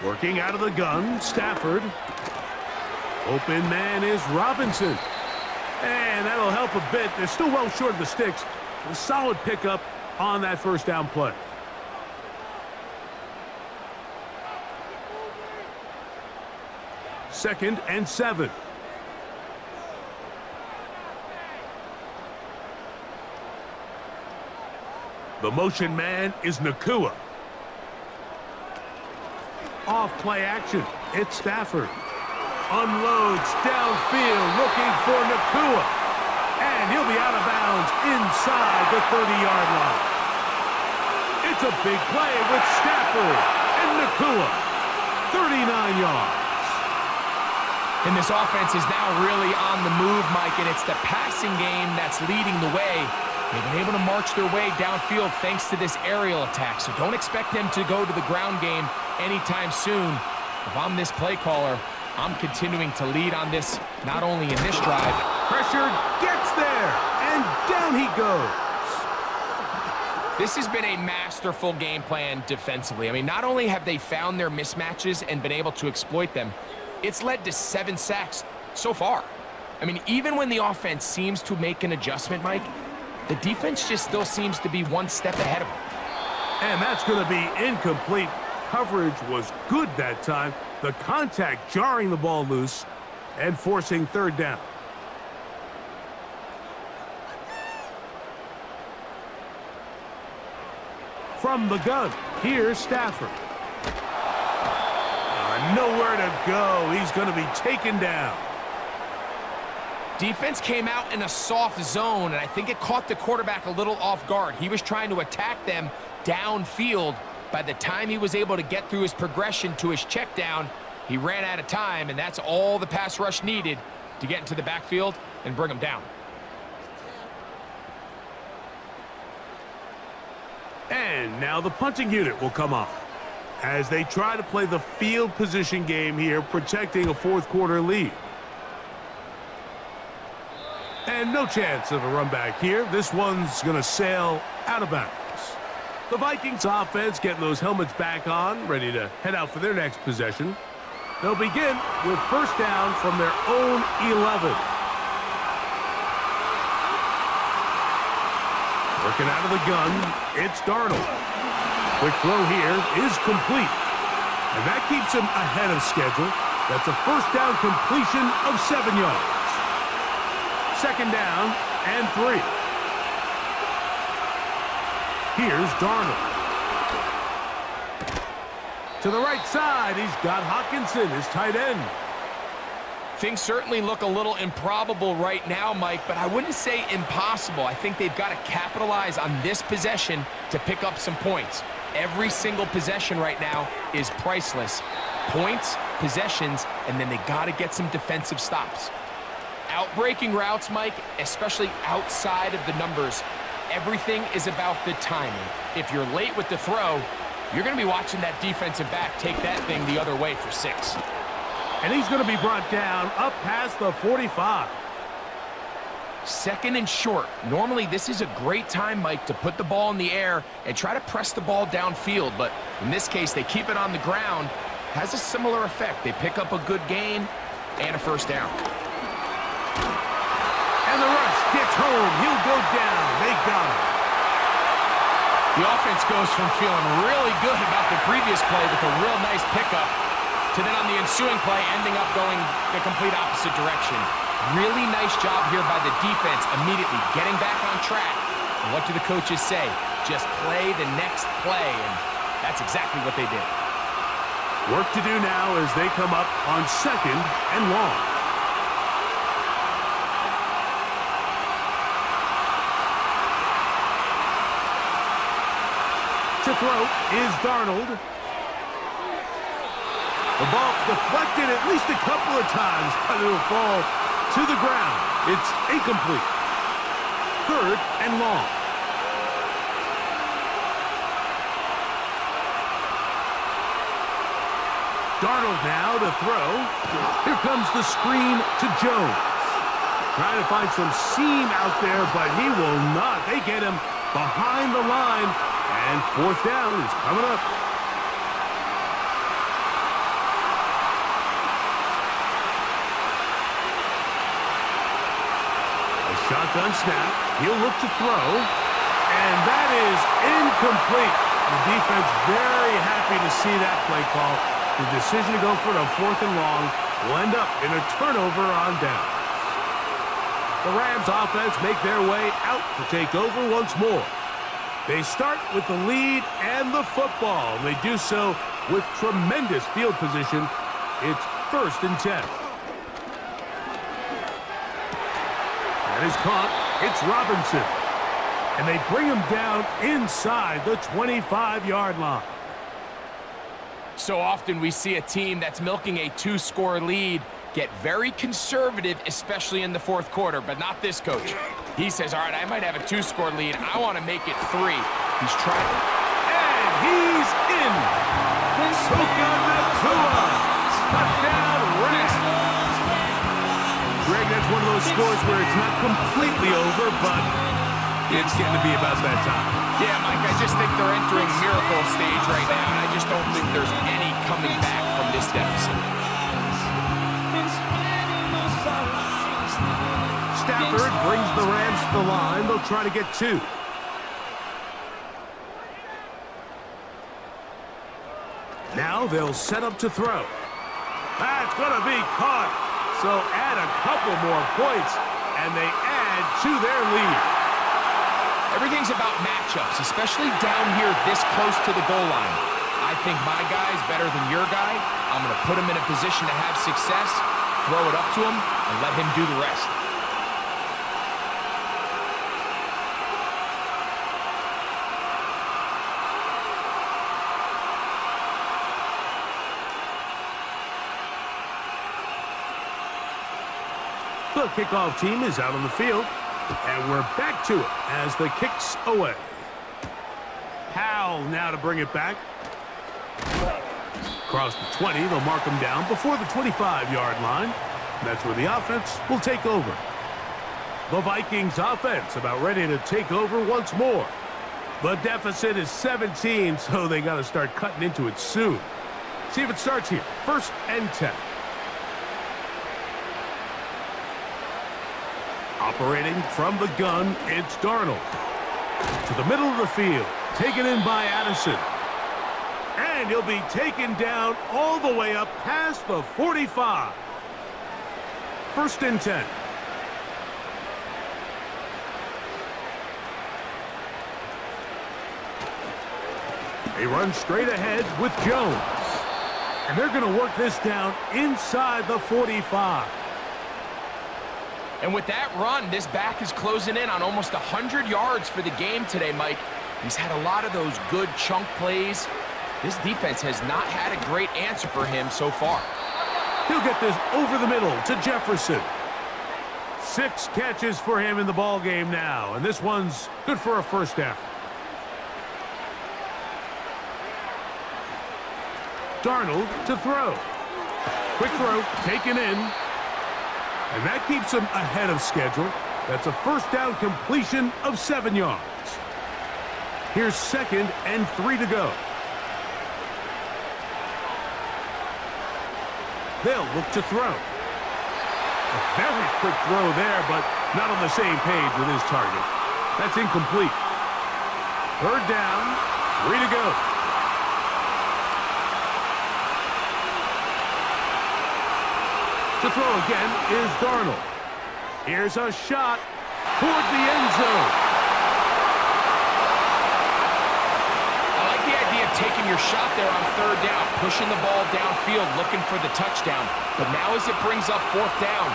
Speaker 2: Working out of the gun, Stafford. Open man is Robinson. And that'll help a bit. They're still well short of the sticks. A solid pickup on that 1st down play. Second and 7. The motion man is Nakua. Off play action. It's Stafford. Unloads downfield looking for Nakua. And he'll be out of bounds inside the 30-yard line. It's a big play with Stafford and Nakua. 39 yards.
Speaker 3: And this offense is now really on the move, Mike, and it's the passing game that's leading the way. They've been able to march their way downfield thanks to this aerial attack, so don't expect them to go to the ground game anytime soon. If I'm this play caller, I'm continuing to lead on this, not only in this drive.
Speaker 2: Pressure gets there, and down he goes.
Speaker 3: This has been a masterful game plan defensively. I mean, not only have they found their mismatches and been able to exploit them, it's led to 7 sacks so far. I mean, even when the offense seems to make an adjustment, Mike, the defense just still seems to be one step ahead of them.
Speaker 2: And that's going to be incomplete. Coverage was good that time. The contact jarring the ball loose and forcing 3rd down. From the gun, here's Stafford. Nowhere to go. He's going to be taken down.
Speaker 3: Defense came out in a soft zone, and I think it caught the quarterback a little off guard. He was trying to attack them downfield. By the time he was able to get through his progression to his check down, he ran out of time, and that's all the pass rush needed to get into the backfield and bring him down.
Speaker 2: And now the punting unit will come on as they try to play the field position game here, protecting a 4th quarter lead. And no chance of a run back here. This one's going to sail out of bounds. The Vikings offense getting those helmets back on, ready to head out for their next possession. They'll begin with 1st down from their own 11. Working out of the gun, it's Darnold. Quick throw here is complete. And that keeps him ahead of schedule. That's a 1st down completion of 7 yards. 2nd down and 3. Here's Darnold. To the right side, he's got Hawkinson, his tight end.
Speaker 3: Things certainly look a little improbable right now, Mike, but I wouldn't say impossible. I think they've got to capitalize on this possession to pick up some points. Every single possession right now is priceless. Points, possessions, and then they got to get some defensive stops. Outbreaking routes, Mike, especially outside of the numbers, everything is about the timing. If you're late with the throw, you're going to be watching that defensive back take that thing the other way for 6.
Speaker 2: And he's going to be brought down up past the 45.
Speaker 3: 2nd and short. Normally, this is a great time, Mike, to put the ball in the air and try to press the ball downfield. But in this case, they keep it on the ground. Has a similar effect. They pick up a good gain and a 1st down.
Speaker 2: And the rush gets home. He'll go down. They got him.
Speaker 3: The offense goes from feeling really good about the previous play with a real nice pickup to then on the ensuing play ending up going the complete opposite direction. Really nice job here by the defense immediately getting back on track. And what do the coaches say? Just play the next play, and that's exactly what they did.
Speaker 2: Work to do now as they come up on 2nd and long. To throw is Darnold. The ball deflected at least a couple of times, but it'll fall to the ground. It's incomplete. 3rd and long. Darnold now to throw. Here comes the screen to Jones. Trying to find some seam out there, but he will not. They get him behind the line, and 4th down is coming up. A shotgun snap. He'll look to throw, and that is incomplete. The defense very happy to see that play call. The decision to go for it on 4th and long will end up in a turnover on downs. The Rams offense make their way out to take over once more. They start with the lead and the football, and they do so with tremendous field position. It's 1st and 10. That is caught. It's Robinson. And they bring him down inside the 25-yard line.
Speaker 3: So often we see a team that's milking a 2-score lead get very conservative, especially in the 4th quarter, but not this coach. He says, all right, I might have a 2-score lead. I want to make it 3. He's trying.
Speaker 2: And he's in. Touchdown, Rams. Greg, that's one of those scores where it's not completely over, but it's getting to be about that time.
Speaker 3: Yeah, Mike, I just think they're entering miracle stage right now, and I just don't think there's any coming back from this deficit.
Speaker 2: Stafford brings the Rams to the line. They'll try to get 2. Now they'll set up to throw. That's going to be caught. So add a couple more points, and they add to their lead.
Speaker 3: Everything's about matchups, especially down here this close to the goal line. I think my guy's better than your guy. I'm going to put him in a position to have success, throw it up to him, and let him do the rest.
Speaker 2: The kickoff team is out on the field, and we're back to it as the kick's away. Howell now to bring it back. Across the 20, they'll mark him down before the 25-yard line. That's where the offense will take over. The Vikings offense about ready to take over once more. The deficit is 17, so they got to start cutting into it soon. See if it starts here. 1st and 10. Operating from the gun, it's Darnold. To the middle of the field, taken in by Addison. And he'll be taken down all the way up past the 45. 1st and 10. They run straight ahead with Jones. And they're going to work this down inside the 45.
Speaker 3: And with that run, this back is closing in on almost 100 yards for the game today, Mike. He's had a lot of those good chunk plays. This defense has not had a great answer for him so far.
Speaker 2: He'll get this over the middle to Jefferson. 6 catches for him in the ball game now, and this one's good for a 1st down. Darnold to throw. Quick throw, taken in. And that keeps him ahead of schedule. That's a 1st down completion of 7 yards. Here's 2nd and 3 to go. They'll look to throw. A Very quick throw there, but not on the same page with his target. That's incomplete. Third down, 3 to go. To throw again is Darnold. Here's a shot toward the end zone.
Speaker 3: I like the idea of taking your shot there on third down, pushing the ball downfield, looking for the touchdown. But now as it brings up fourth down,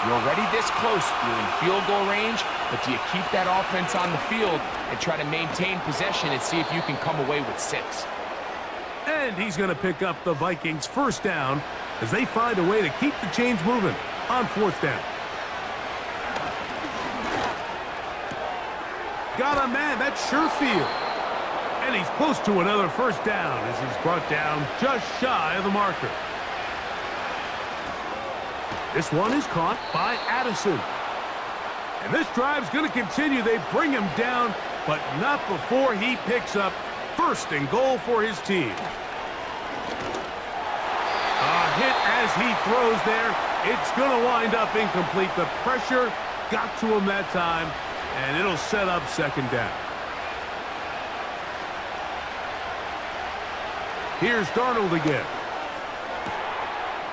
Speaker 3: you're already this close. You're in field goal range, but do you keep that offense on the field and try to maintain possession and see if you can come away with 6?
Speaker 2: And he's going to pick up the Vikings' first down as they find a way to keep the chains moving on fourth down. Got a man, that's Sherfield. And he's close to another first down as he's brought down just shy of the marker. This one is caught by Addison. And this drive's going to continue. They bring him down, but not before he picks up first and goal for his team. A hit as he throws there. It's going to wind up incomplete. The pressure got to him that time, and it'll set up second down. Here's Darnold again.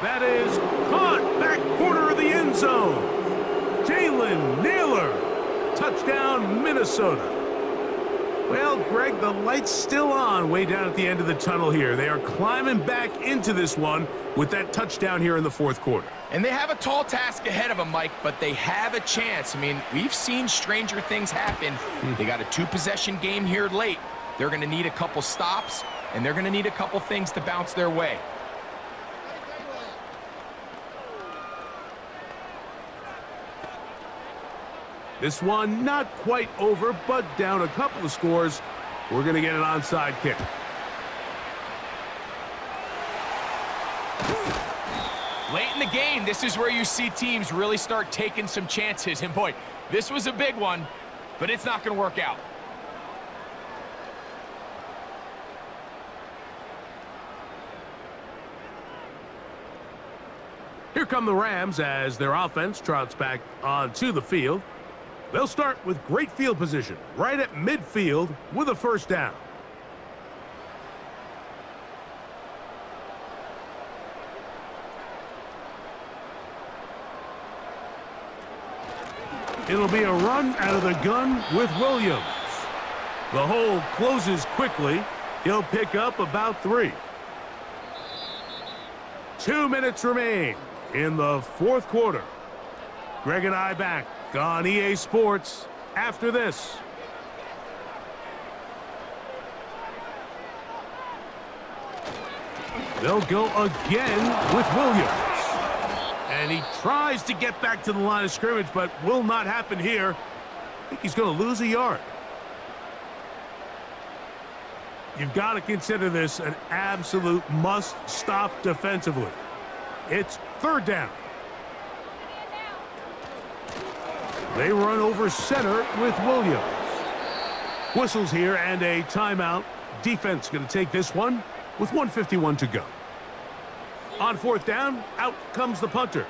Speaker 2: That is caught back corner of the end zone. Jalen Naylor. Touchdown, Minnesota. Well, Greg, the light's still on way down at the end of the tunnel here. They are climbing back into this one with that touchdown here in the fourth quarter.
Speaker 3: And they have a tall task ahead of them, Mike, but they have a chance. I mean, we've seen stranger things happen. They got a 2-possession game here late. They're going to need a couple stops, and they're going to need a couple things to bounce their way.
Speaker 2: This one not quite over, but down a couple of scores. We're going to get an onside kick.
Speaker 3: Late in the game, this is where you see teams really start taking some chances. And boy, this was a big one, but it's not going to work out.
Speaker 2: Here come the Rams as their offense trots back onto the field. They'll start with great field position right at midfield with a first down. It'll be a run out of the gun with Williams. The hole closes quickly. He'll pick up about 3. 2 minutes remain in the fourth quarter. Greg and I back on EA Sports after this. They'll go again with Williams. And he tries to get back to the line of scrimmage, but will not happen here. I think he's going to lose a yard. You've got to consider this an absolute must-stop defensively. It's third down. They run over center with Williams. Whistles here and a timeout. Defense going to take this one with 1:51 to go. On fourth down, out comes the punter,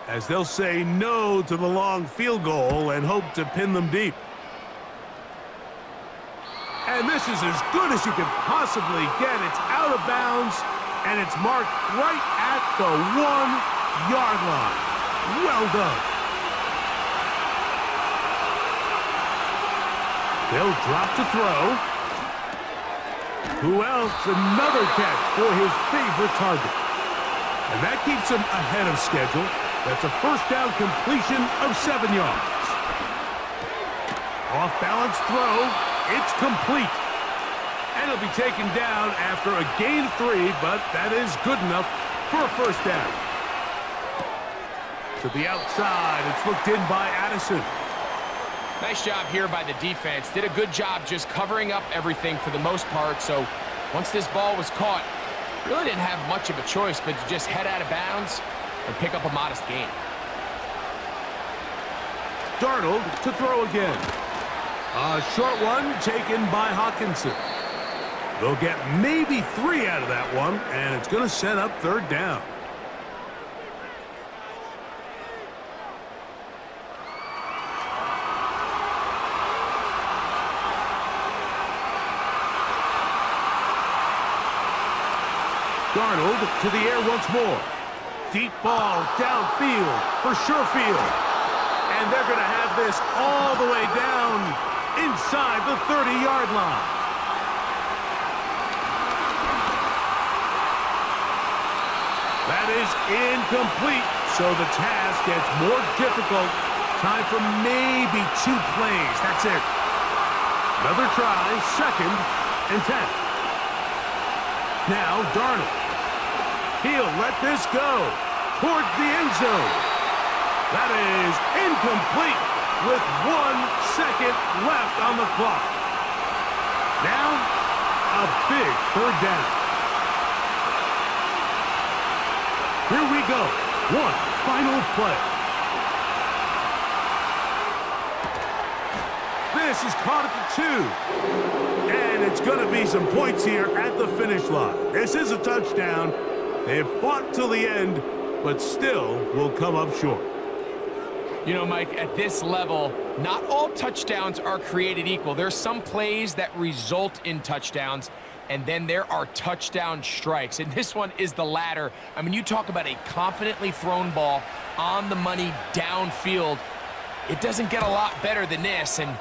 Speaker 2: as they'll say no to the long field goal and hope to pin them deep. And this is as good as you can possibly get. It's out of bounds, and it's marked right at the 1-yard line. Well done. They'll drop to throw. Who else? Another catch for his favorite target. And that keeps him ahead of schedule. That's a first down completion of 7 yards. Off-balance throw. It's complete. And it'll be taken down after a gain of 3, but that is good enough for a first down. To the outside, it's looked in by Addison.
Speaker 3: Nice job here by the defense. Did a good job just covering up everything for the most part. So once this ball was caught, really didn't have much of a choice but to just head out of bounds and pick up a modest gain.
Speaker 2: Darnold to throw again. A short one taken by Hawkinson. They'll get maybe 3 out of that one, and it's going to set up third down. Darnold to the air once more. Deep ball downfield for Surefield. And they're going to have this all the way down inside the 30-yard line. That is incomplete, so the task gets more difficult. Time for maybe 2 plays. That's it. Another try, 2nd and 10. Now Darnold. He'll let this go towards the end zone. That is incomplete with 1 second left on the clock. Now, a big 3rd down. Here we go. 1 final play. This is caught at the 2. And it's going to be some points here at the finish line. This is a touchdown. They've fought till the end, but still will come up short.
Speaker 3: You know, Mike, at this level, not all touchdowns are created equal. There's some plays that result in touchdowns, and then there are touchdown strikes. And this one is the latter. I mean, you talk about a confidently thrown ball on the money downfield. It doesn't get a lot better than this, and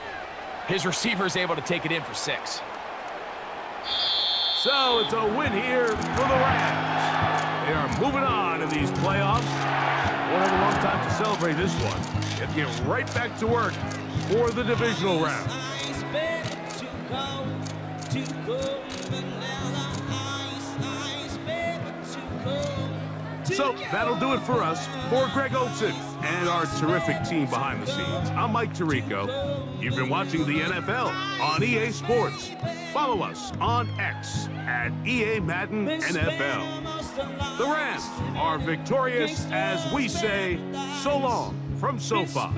Speaker 3: his receiver is able to take it in for 6.
Speaker 2: So it's a win here for the Rams. They are moving on in these playoffs. Won't have a long time to celebrate this one. They have to get right back to work for the divisional round. So that'll do it for us. For Greg Olson and our terrific team behind the scenes, I'm Mike Tirico. You've been watching the NFL on EA Sports. Follow us on X at EA Madden NFL. The Rams are victorious as we say so long from SoFi.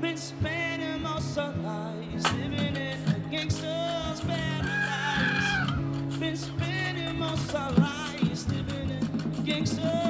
Speaker 5: Been spending most of our lives living in gangster